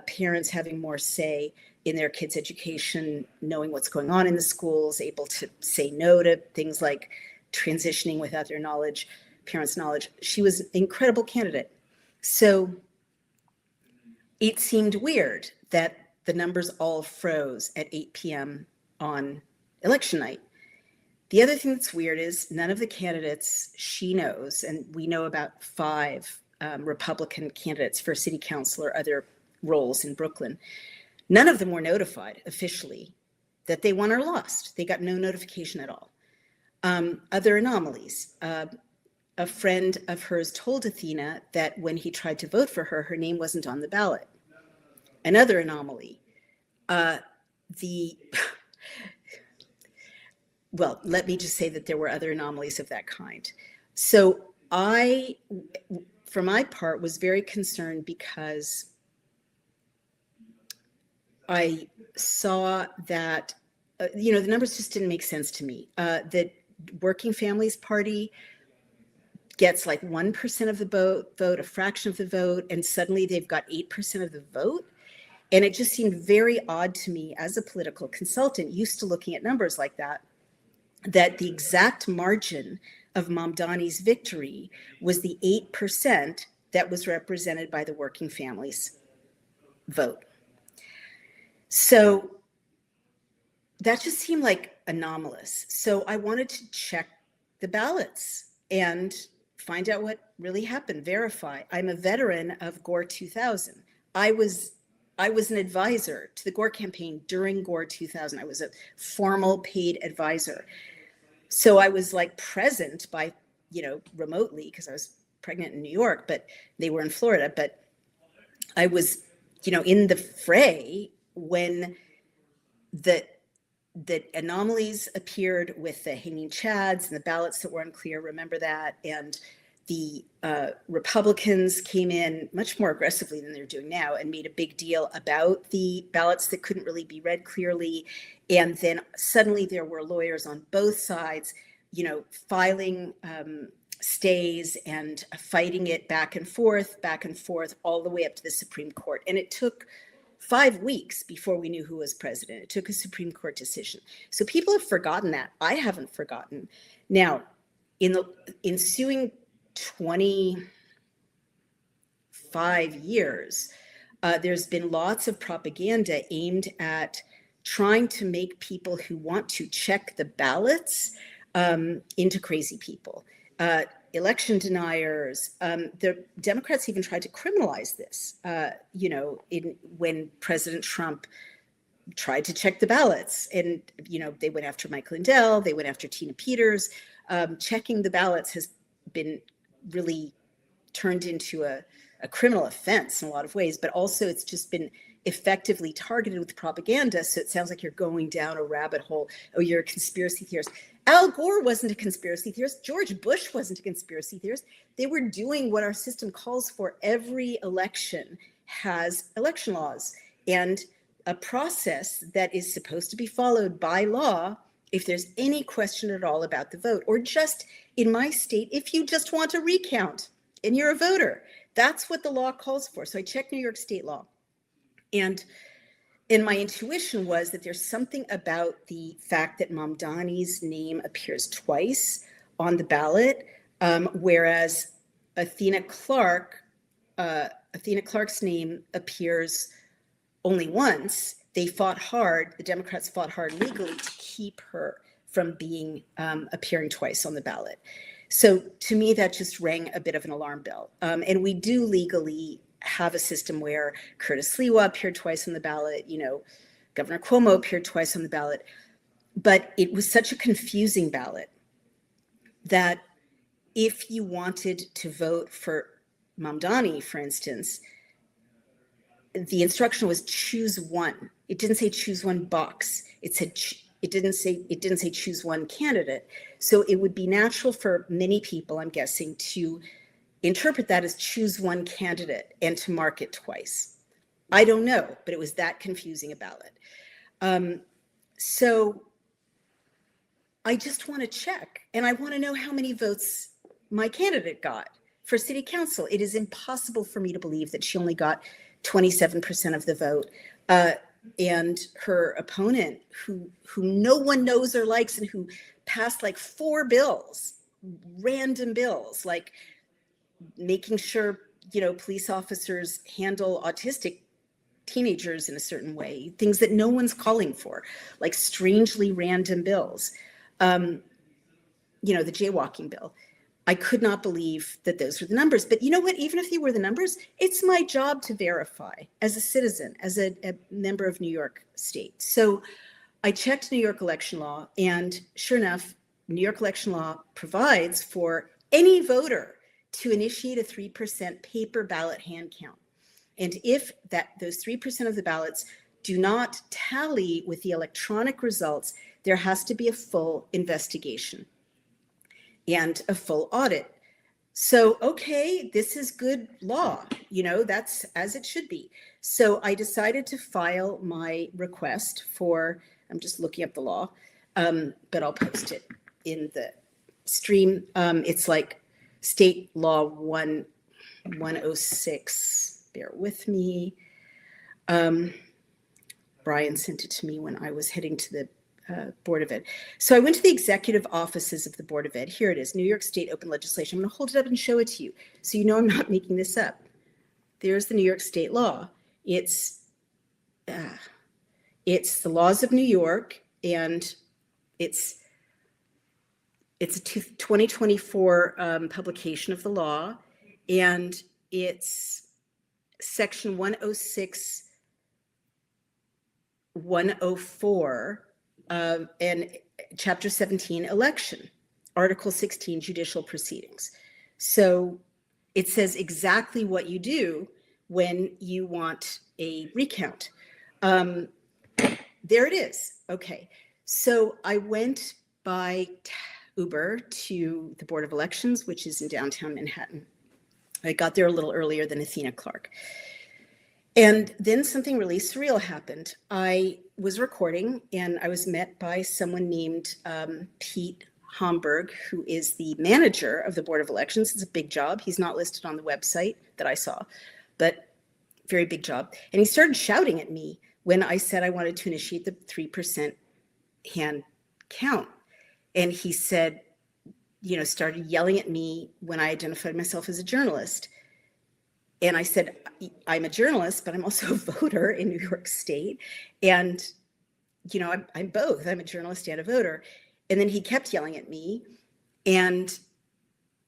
parents having more say in their kids' education, knowing what's going on in the schools, able to say no to things like transitioning without their knowledge, parents' knowledge. She was an incredible candidate. So it seemed weird that the numbers all froze at 8 p.m. on election night. The other thing that's weird is none of the candidates she knows, and we know about 5 Republican candidates for city council or other roles in Brooklyn, none of them were notified officially that they won or lost. They got no notification at all. Other anomalies. A friend of hers told Athena that when he tried to vote for her, her name wasn't on the ballot. Another anomaly. Well, let me just say that there were other anomalies of that kind. So I, for my part, was very concerned because I saw that, the numbers just didn't make sense to me. The Working Families Party gets like 1% of the vote, a fraction of the vote, and suddenly they've got 8% of the vote. And it just seemed very odd to me as a political consultant, used to looking at numbers like that the exact margin of Mamdani's victory was the 8% that was represented by the Working Families vote. So that just seemed like anomalous. So I wanted to check the ballots and find out what really happened, verify. I'm a veteran of Gore 2000. I was an advisor to the Gore campaign during Gore 2000. I was a formal paid advisor. So I was like present by, remotely because I was pregnant in New York, but they were in Florida. But I was, in the fray when the anomalies appeared with the hanging chads and the ballots that were unclear. Remember that? And the Republicans came in much more aggressively than they're doing now and made a big deal about the ballots that couldn't really be read clearly. And then suddenly there were lawyers on both sides, filing stays and fighting it back and forth, all the way up to the Supreme Court. And it took 5 weeks before we knew who was president. It took a Supreme Court decision. So people have forgotten that. I haven't forgotten. Now, in the ensuing 25 years, there's been lots of propaganda aimed at trying to make people who want to check the ballots into crazy people, election deniers. The Democrats even tried to criminalize this, when President Trump tried to check the ballots. And, they went after Mike Lindell, they went after Tina Peters. Checking the ballots has been really turned into a criminal offense in a lot of ways, but also it's just been effectively targeted with propaganda. So it sounds like you're going down a rabbit hole. Oh, you're a conspiracy theorist. Al Gore wasn't a conspiracy theorist. George Bush wasn't a conspiracy theorist. They were doing what our system calls for. Every election has election laws and a process that is supposed to be followed by law if there's any question at all about the vote, or just in my state, if you just want to recount and you're a voter. That's what the law calls for. So I checked New York state law. And my intuition was that there's something about the fact that Mamdani's name appears twice on the ballot, whereas Athena Clark's name appears only once. They fought hard, the Democrats fought hard legally to keep her from being appearing twice on the ballot. So to me, that just rang a bit of an alarm bell. And we do legally have a system where Curtis Lewa appeared twice on the ballot, Governor Cuomo appeared twice on the ballot, but it was such a confusing ballot that if you wanted to vote for Mamdani, for instance, the instruction was choose one. It didn't say choose one box. It didn't say choose one candidate. So it would be natural for many people, I'm guessing, to interpret that as choose one candidate and to mark it twice. I don't know, but it was that confusing a ballot. So I just want to check, and I want to know how many votes my candidate got for city council. It is impossible for me to believe that she only got 27% of the vote. And her opponent, who no one knows or likes, and who passed like 4 bills, random bills, like making sure, police officers handle autistic teenagers in a certain way, things that no one's calling for, like strangely random bills. The jaywalking bill. I could not believe that those were the numbers. But you know what? Even if they were the numbers, it's my job to verify as a citizen, as a member of New York State. So I checked New York election law, and sure enough, New York election law provides for any voter to initiate a 3% paper ballot hand count. And if those 3% of the ballots do not tally with the electronic results, there has to be a full investigation and a full audit. So, okay, this is good law, that's as it should be. So I decided to file my request for, I'm just looking up the law, but I'll post it in the stream. It's like state law 106, bear with me. Brian sent it to me when I was heading to the Board of Ed. So I went to the executive offices of the Board of Ed. Here it is, New York State Open Legislation. I'm going to hold it up and show it to you so I'm not making this up. There's the New York State law. It's the laws of New York, and it's a 2024 publication of the law, and it's section 106-104 and chapter 17, election, article 16, judicial proceedings. So it says exactly what you do when you want a recount. There it is. Okay. So I went by Uber to the Board of Elections, which is in downtown Manhattan. I got there a little earlier than Athena Clark. And then something really surreal happened. I was recording, and I was met by someone named Pete Homburg, who is the manager of the Board of Elections. It's a big job. He's not listed on the website that I saw, but very big job. And he started shouting at me when I said I wanted to initiate the 3% hand count. And he said, started yelling at me when I identified myself as a journalist. And I said, I'm a journalist, but I'm also a voter in New York State. And, I'm both. I'm a journalist and a voter. And then he kept yelling at me, and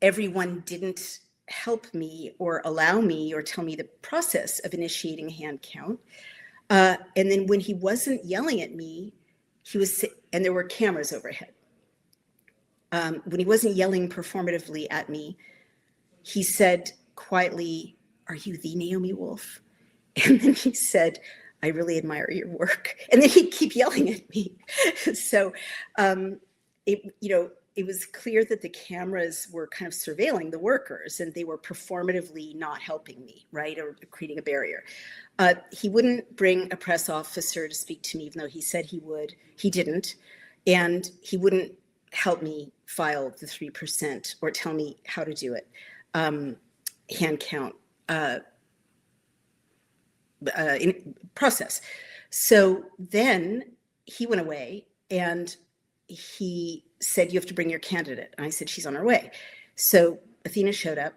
everyone didn't help me or allow me or tell me the process of initiating a hand count. And then when he wasn't yelling at me, and there were cameras overhead. When he wasn't yelling performatively at me, he said quietly, "Are you the Naomi Wolf?" And then he said, "I really admire your work." And then he'd keep yelling at me. So it was clear that the cameras were kind of surveilling the workers, and they were performatively not helping me, right, or creating a barrier. He wouldn't bring a press officer to speak to me, even though he said he would. He didn't. And he wouldn't help me file the 3% or tell me how to do it. Hand count. process. So then he went away and he said, you have to bring your candidate. And I said, she's on her way. So Athena showed up.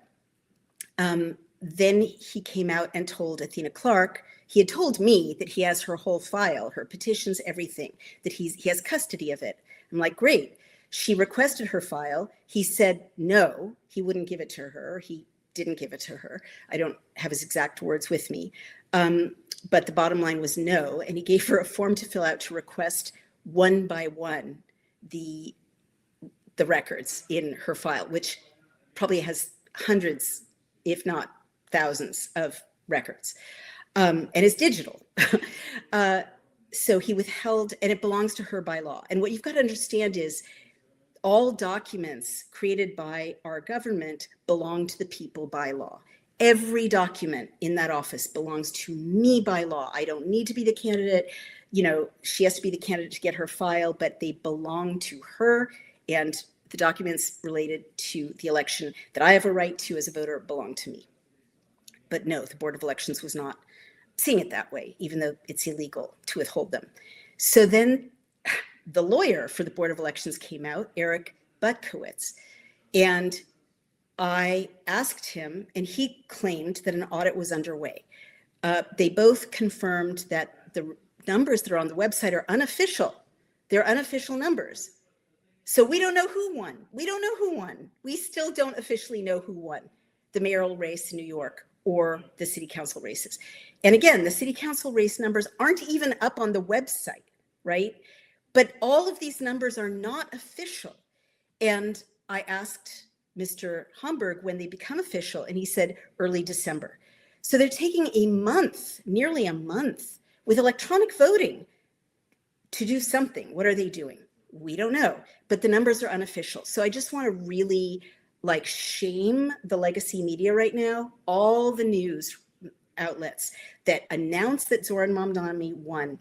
Then he came out and told Athena Clark, he had told me that he has her whole file, her petitions, everything, that he has custody of it. I'm like, great. She requested her file. He said no, he wouldn't give it to her. He didn't give it to her. I don't have his exact words with me. But the bottom line was no. And he gave her a form to fill out to request one by one the records in her file, which probably has hundreds, if not thousands of records. And it's digital. So he withheld, and it belongs to her by law. And what you've got to understand is all documents created by our government belong to the people by law. Every document in that office belongs to me by law. I don't need to be the candidate. You know, she has to be the candidate to get her file, but they belong to her. And the documents related to the election that I have a right to as a voter belong to me. But no, the Board of Elections was not seeing it that way, even though it's illegal to withhold them. So then the lawyer for the Board of Elections came out, Eric Butkowitz, and I asked him, and he claimed that an audit was underway. They both confirmed that the numbers that are on the website are unofficial. They're unofficial numbers. So we don't know who won. We don't know who won. We still don't officially know who won the mayoral race in New York or the city council races. And again, the city council race numbers aren't even up on the website, right? But all of these numbers are not official. And I asked Mr. Homburg when they become official, and he said early December. So they're taking a month, nearly a month, with electronic voting to do something. What are they doing? We don't know, but the numbers are unofficial. So I just want to really shame the legacy media right now, all the news outlets that announce that Zoran Mamdani won.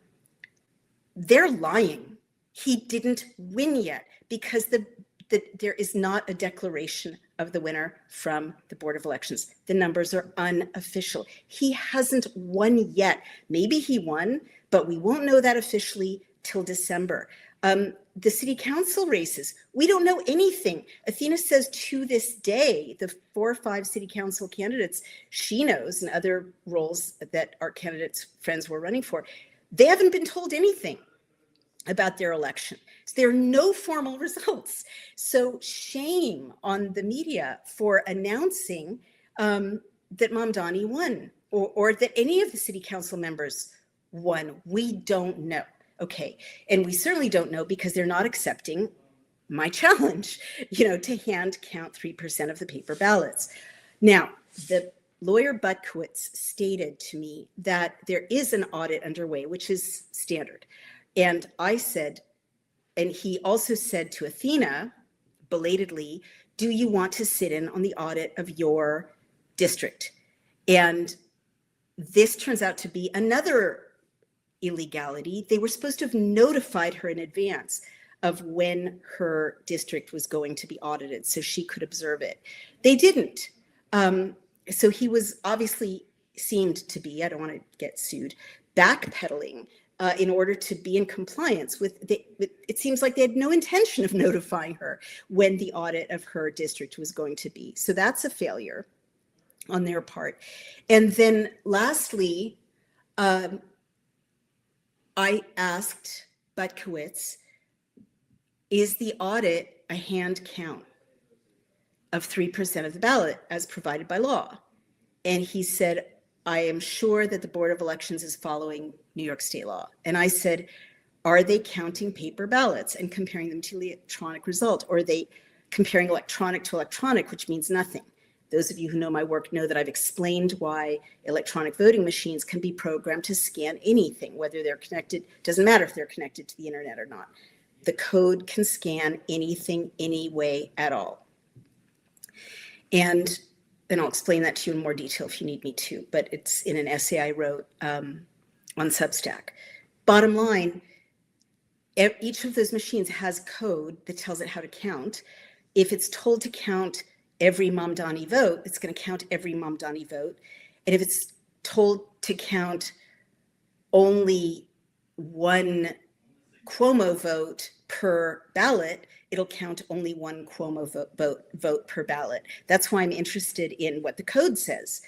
They're lying. He didn't win yet because there is not a declaration of the winner from the Board of Elections. The numbers are unofficial. He hasn't won yet. Maybe he won, but we won't know that officially till December. The city council races, we don't know anything. Athena says to this day, the 4 or 5 city council candidates she knows and other roles that our candidates' friends were running for, they haven't been told anything about their election. So there are no formal results. So shame on the media for announcing that Mamdani won or that any of the city council members won. We don't know. Okay, and we certainly don't know because they're not accepting my challenge, to hand count 3% of the paper ballots. Now, the lawyer Butkowitz stated to me that there is an audit underway, which is standard. And I said, and he also said to Athena, belatedly, do you want to sit in on the audit of your district? And this turns out to be another illegality. They were supposed to have notified her in advance of when her district was going to be audited so she could observe it. They didn't. So he was obviously seemed to be, I don't want to get sued, backpedaling in order to be in compliance with it seems like they had no intention of notifying her when the audit of her district was going to be. So that's a failure on their part. And then lastly, I asked Butkowitz, is the audit a hand count of 3% of the ballot as provided by law? And he said, I am sure that the Board of Elections is following New York state law. And I said, are they counting paper ballots and comparing them to the electronic result? Or are they comparing electronic to electronic, which means nothing? Those of you who know my work know that I've explained why electronic voting machines can be programmed to scan anything, whether they're connected, doesn't matter if they're connected to the internet or not. The code can scan anything, any way at all. And I'll explain that to you in more detail if you need me to, but it's in an essay I wrote on Substack. Bottom line, each of those machines has code that tells it how to count. If it's told to count every Mamdani vote, it's going to count every Mamdani vote. And if it's told to count only one Cuomo vote per ballot, it'll count only one Cuomo vote per ballot. That's why I'm interested in what the code says,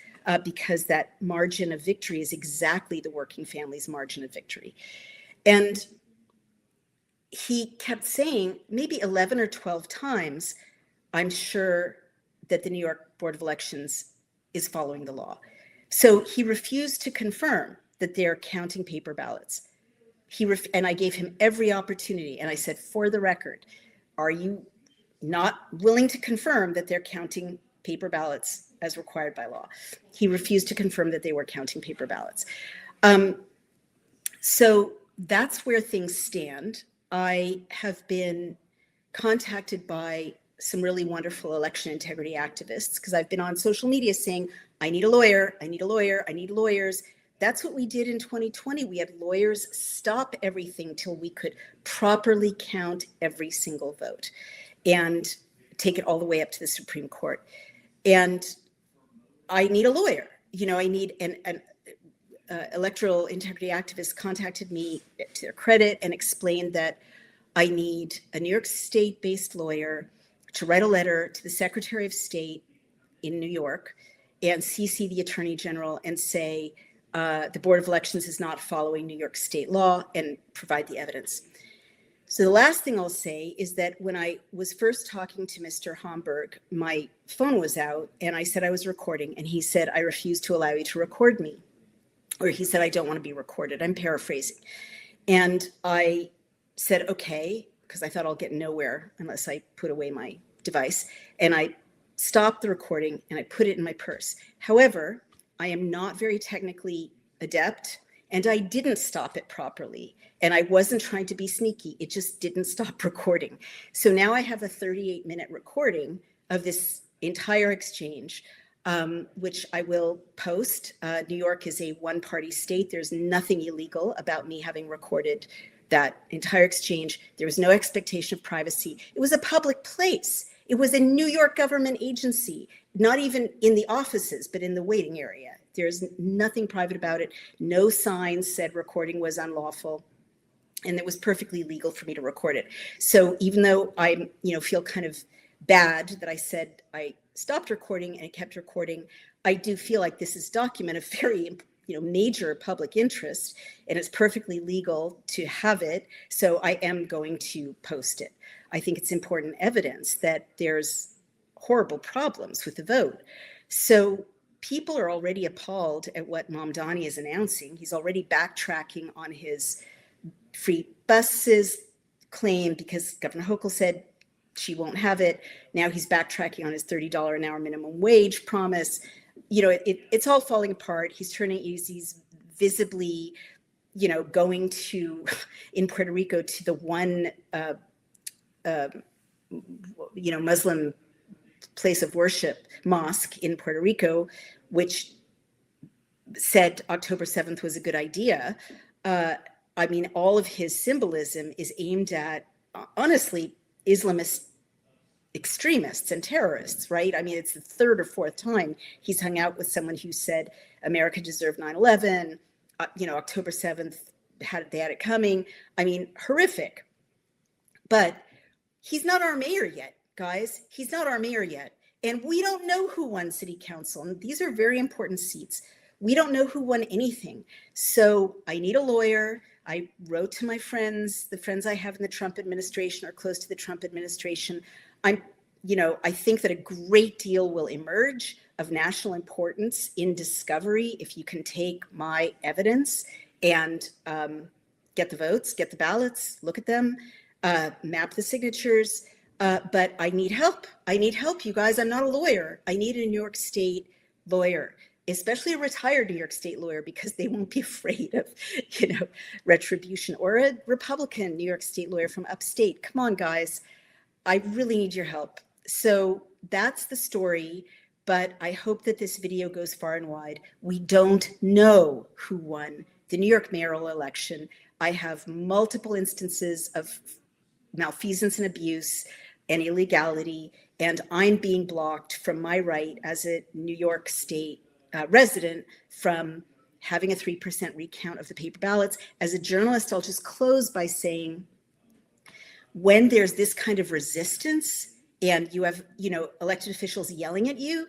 because that margin of victory is exactly the working family's margin of victory. And he kept saying maybe 11 or 12 times, I'm sure that the New York Board of Elections is following the law. So he refused to confirm that they're counting paper ballots. And I gave him every opportunity. And I said, for the record, are you not willing to confirm that they're counting paper ballots as required by law? He refused to confirm that they were counting paper ballots. So that's where things stand. I have been contacted by some really wonderful election integrity activists because I've been on social media saying, I need a lawyer, I need a lawyer, I need lawyers. That's what we did in 2020. We had lawyers stop everything till we could properly count every single vote and take it all the way up to the Supreme Court. And I need a lawyer. You know, I need an electoral integrity activist contacted me to their credit and explained that I need a New York State-based lawyer to write a letter to the Secretary of State in New York and CC the Attorney General and say, the Board of Elections is not following New York State law, and provide the evidence. So the last thing I'll say is that when I was first talking to Mr. Homburg, my phone was out and I said I was recording, and he said, I refuse to allow you to record me. Or he said, I don't want to be recorded. I'm paraphrasing. And I said, okay, because I thought I'll get nowhere unless I put away my device. And I stopped the recording and I put it in my purse. However, I am not very technically adept, and I didn't stop it properly. And I wasn't trying to be sneaky. It just didn't stop recording. So now I have a 38-minute recording of this entire exchange, which I will post. New York is a one-party state. There's nothing illegal about me having recorded that entire exchange. There was no expectation of privacy. It was a public place. It was a New York government agency, not even in the offices, but in the waiting area. There's nothing private about it. No signs said recording was unlawful, and it was perfectly legal for me to record it. So even though I, feel kind of bad that I said I stopped recording and I kept recording, I do feel like this is document of very, major public interest, and it's perfectly legal to have it. So I am going to post it. I think it's important evidence that there's horrible problems with the vote. So people are already appalled at what Mamdani is announcing. He's already backtracking on his free buses claim because Governor Hochul said she won't have it. Now he's backtracking on his $30 an hour minimum wage promise. It's all falling apart. He's visibly, going to, in Puerto Rico, to the one, Muslim place of worship, mosque in Puerto Rico, which said October 7th was a good idea. All of his symbolism is aimed at, honestly, Islamist extremists and terrorists, right? It's the third or fourth time he's hung out with someone who said America deserved 9/11, October 7th, they had it coming. Horrific. But he's not our mayor yet, guys. He's not our mayor yet. And we don't know who won city council. And these are very important seats. We don't know who won anything. So I need a lawyer. I wrote to my friends, the friends I have in the Trump administration or close to the Trump administration. I think that a great deal will emerge of national importance in discovery if you can take my evidence and get the votes, get the ballots, look at them, map the signatures. But I need help. I need help, you guys. I'm not a lawyer. I need a New York State lawyer, especially a retired New York State lawyer, because they won't be afraid of, retribution, or a Republican New York State lawyer from upstate. Come on, guys. I really need your help. So that's the story, but I hope that this video goes far and wide. We don't know who won the New York mayoral election. I have multiple instances of malfeasance and abuse and illegality, and I'm being blocked from my right as a New York State resident from having a 3% recount of the paper ballots. As a journalist, I'll just close by saying, when there's this kind of resistance and you have, elected officials yelling at you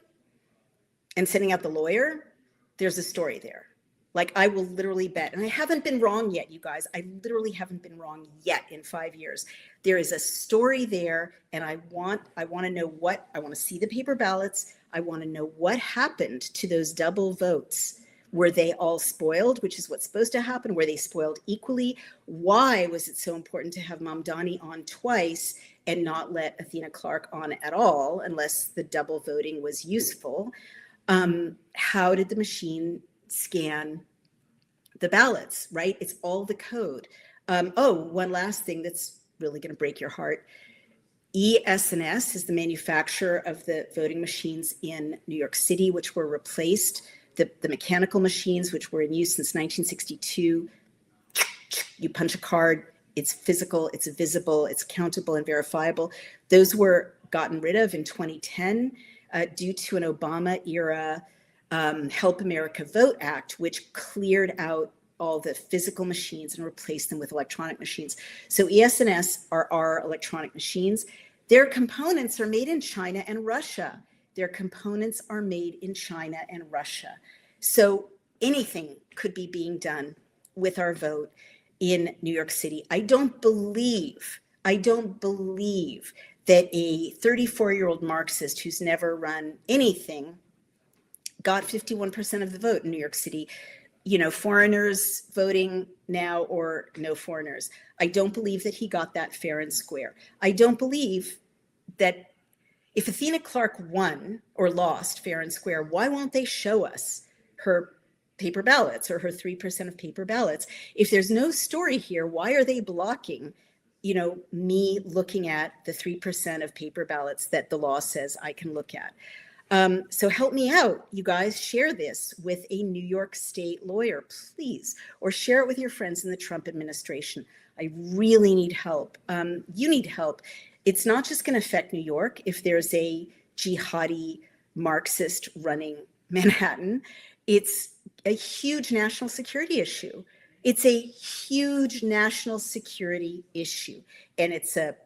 and sending out the lawyer, there's a story there. Like, I will literally bet, and I haven't been wrong yet, you guys. I literally haven't been wrong yet in 5 years. There is a story there, and I want to know I want to see the paper ballots. I want to know what happened to those double votes. Were they all spoiled, which is what's supposed to happen? Were they spoiled equally? Why was it so important to have Mamdani on twice and not let Athena Clark on at all, unless the double voting was useful? How did the machine scan the ballots, right? It's all the code. One last thing that's really going to break your heart. ES&S is the manufacturer of the voting machines in New York City, which were replaced. The mechanical machines, which were in use since 1962, you punch a card, it's physical, it's visible, it's countable and verifiable. Those were gotten rid of in 2010 due to an Obama era Help America Vote Act, which cleared out all the physical machines and replaced them with electronic machines. So ES&S are our electronic machines. Their components are made in China and Russia. Their components are made in China and Russia. So anything could be being done with our vote in New York City. I don't believe that a 34-year-old Marxist who's never run anything got 51% of the vote in New York City. Foreigners voting now or no foreigners. I don't believe that he got that fair and square. I don't believe that if Athena Clark won or lost fair and square, why won't they show us her paper ballots or her 3% of paper ballots? If there's no story here, why are they blocking, me looking at the 3% of paper ballots that the law says I can look at? So help me out, you guys. Share this with a New York State lawyer, please, or share it with your friends in the Trump administration. I really need help. You need help. It's not just going to affect New York if there's a jihadi Marxist running Manhattan. It's a huge national security issue. It's a huge national security issue, and it's a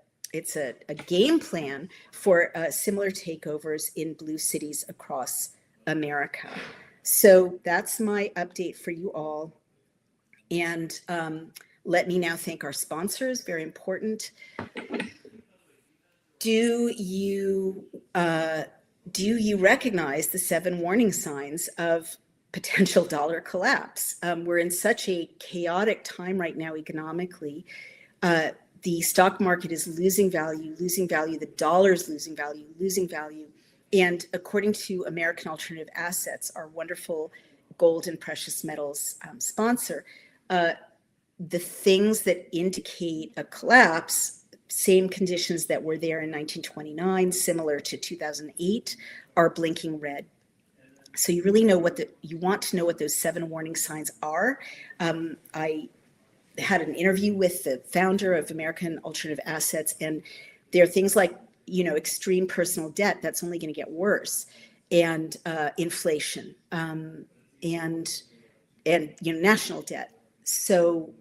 game plan for similar takeovers in blue cities across America. So that's my update for you all. And let me now thank our sponsors, very important. Do you recognize the 7 warning signs of potential dollar collapse? We're in such a chaotic time right now economically. The stock market is losing value, the dollar is losing value. And according to American Alternative Assets, our wonderful gold and precious metals sponsor, the things that indicate a collapse, same conditions that were there in 1929, similar to 2008, are blinking red. So you really you want to know what those 7 warning signs are. I had an interview with the founder of American Alternative Assets, and there are things like, extreme personal debt that's only going to get worse, and inflation, and national debt. So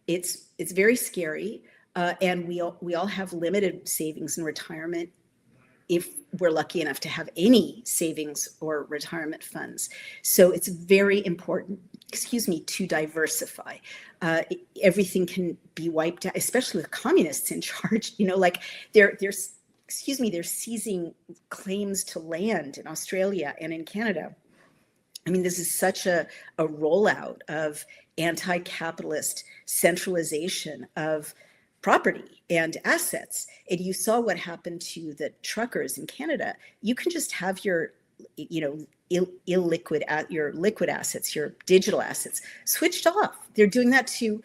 it's very scary, and we all have limited savings in retirement, if we're lucky enough to have any savings or retirement funds. So it's very important, to diversify. Everything can be wiped out, especially with communists in charge. They're seizing claims to land in Australia and in Canada. I mean, this is such a rollout of anti-capitalist centralization of property and assets. And you saw what happened to the truckers in Canada. You can just have your, liquid assets, your digital assets switched off. They're doing that to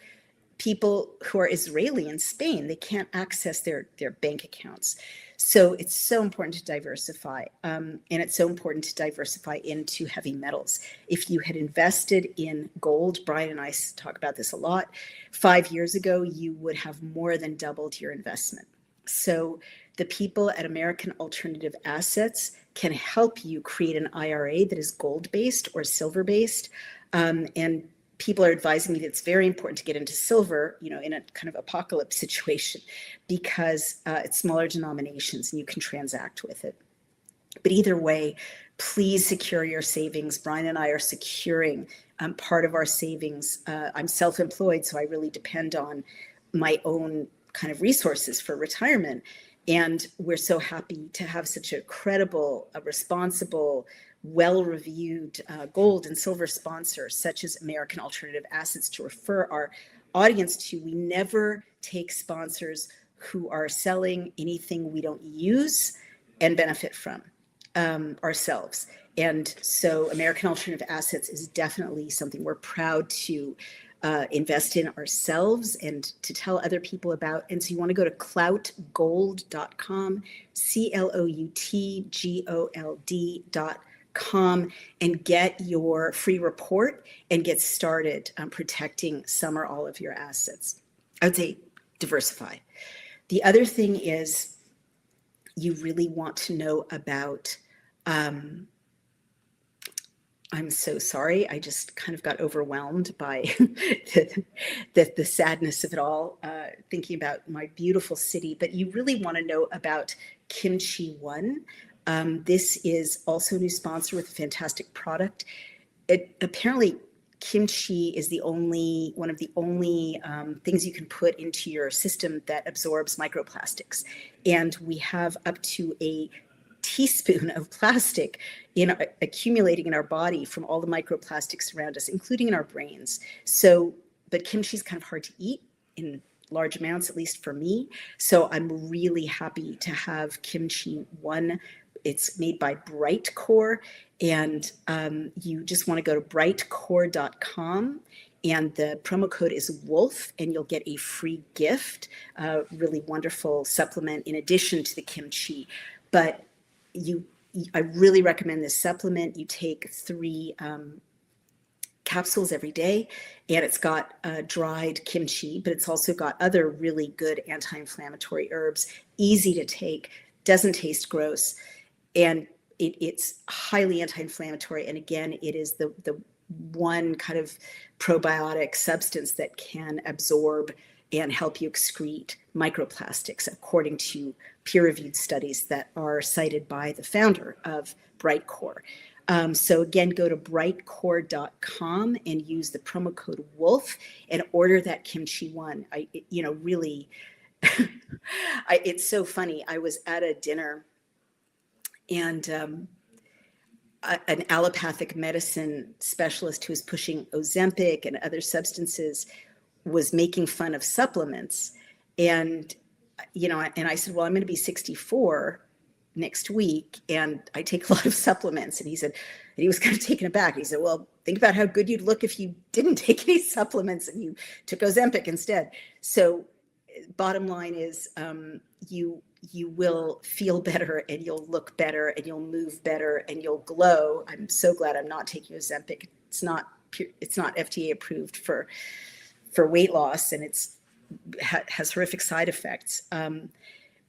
people who are Israeli in Spain. They can't access their bank accounts. So it's so important to diversify. And it's so important to diversify into heavy metals. If you had invested in gold, Brian and I talk about this a lot, 5 years ago, you would have more than doubled your investment. So the people at American Alternative Assets can help you create an IRA that is gold-based or silver-based. And people are advising me that it's very important to get into silver, in a kind of apocalypse situation, because it's smaller denominations and you can transact with it. But either way, please secure your savings. Brian and I are securing part of our savings. I'm self-employed, so I really depend on my own kind of resources for retirement. And we're so happy to have such a credible, responsible, well-reviewed gold and silver sponsor, such as American Alternative Assets, to refer our audience to. We never take sponsors who are selling anything we don't use and benefit from ourselves. And so American Alternative Assets is definitely something we're proud to invest in ourselves and to tell other people about. And so you want to go to cloutgold.com, cloutgold.com, and get your free report and get started protecting some or all of your assets. I would say diversify. The other thing is you really want to know about I'm so sorry. I just kind of got overwhelmed by the sadness of it all, thinking about my beautiful city. But you really want to know about Kimchi One. This is also a new sponsor with a fantastic product. Apparently, kimchi is one of the only things you can put into your system that absorbs microplastics. And we have up to a teaspoon of plastic accumulating in our body from all the microplastics around us, including in our brains. But kimchi is kind of hard to eat in large amounts, at least for me. So I'm really happy to have Kimchi One. It's made by Brightcore, and you just want to go to brightcore.com, and the promo code is WOLF, and you'll get a free gift, really wonderful supplement in addition to the kimchi. But I really recommend this supplement. You take 3 capsules every day, and it's got dried kimchi, but it's also got other really good anti-inflammatory herbs, easy to take, doesn't taste gross, and it's highly anti-inflammatory. And again, it is the one kind of probiotic substance that can absorb and help you excrete microplastics, according to peer-reviewed studies that are cited by the founder of Brightcore. So again, go to brightcore.com and use the promo code WOLF and order that Kimchi One. Really, it's so funny. I was at a dinner, and an allopathic medicine specialist who was pushing Ozempic and other substances was making fun of supplements. And I said, well, I'm going to be 64 next week, and I take a lot of supplements. And he was kind of taken aback. He said, well, think about how good you'd look if you didn't take any supplements and you took Ozempic instead. So bottom line is, you will feel better, and you'll look better, and you'll move better, and you'll glow. I'm so glad I'm not taking Ozempic. It's not FDA approved for weight loss, and has horrific side effects.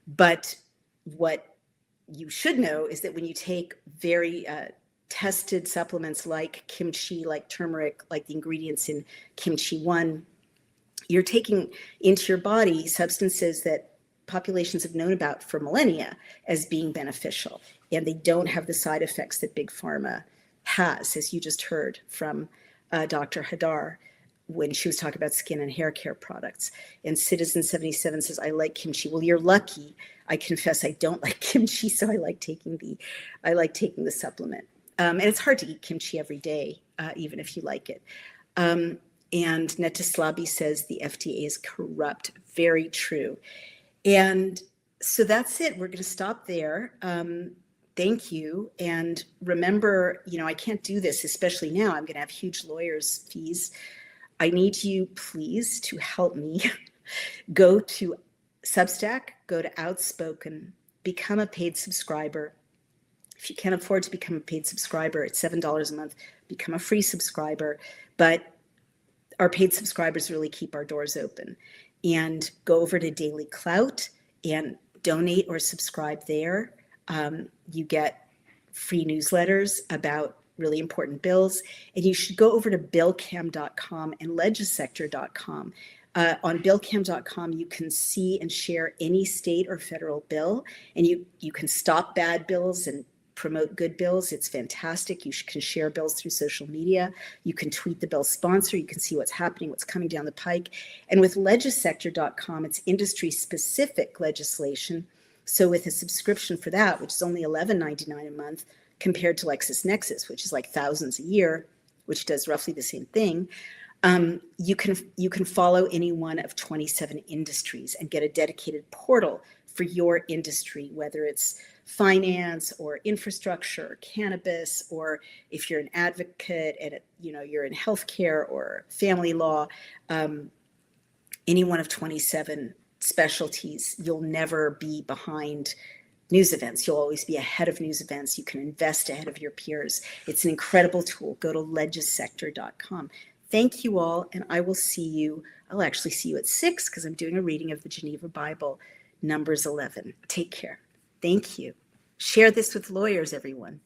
But what you should know is that when you take very tested supplements like kimchi, like turmeric, like the ingredients in Kimchi One, you're taking into your body substances that populations have known about for millennia as being beneficial, and they don't have the side effects that Big Pharma has, as you just heard from Dr. Hadar when she was talking about skin and hair care products. And Citizen 77 says, I like kimchi. Well, you're lucky. I confess I don't like kimchi, so I like taking the supplement. And it's hard to eat kimchi every day, even if you like it. And Netaslabi says the FDA is corrupt. Very true. And so that's it. We're going to stop there. Thank you. And remember, I can't do this, especially now. I'm going to have huge lawyers' fees. I need you, please, to help me. Go to Substack, go to Outspoken, become a paid subscriber. If you can't afford to become a paid subscriber, it's $7 a month. Become a free subscriber. But our paid subscribers really keep our doors open. And go over to Daily Clout and donate or subscribe there. You get free newsletters about really important bills. And you should go over to billcam.com and legisector.com. On billcam.com, you can see and share any state or federal bill, and you can stop bad bills and promote good bills. It's fantastic. You can share bills through social media. You can tweet the bill sponsor. You can see what's happening, what's coming down the pike. And with legisector.com, it's industry-specific legislation. So with a subscription for that, which is only $11.99 a month, compared to LexisNexis, which is like thousands a year, which does roughly the same thing, you can follow any one of 27 industries and get a dedicated portal for your industry, whether it's finance or infrastructure or cannabis, or if you're an advocate and you're in healthcare or family law, any one of 27 specialties. You'll never be behind news events. You'll always be ahead of news events. You can invest ahead of your peers. It's an incredible tool. Go to legisector.com. Thank you all, and I'll actually see you at 6 because I'm doing a reading of the Geneva Bible, Numbers 11. Take care. Thank you. Share this with lawyers, everyone.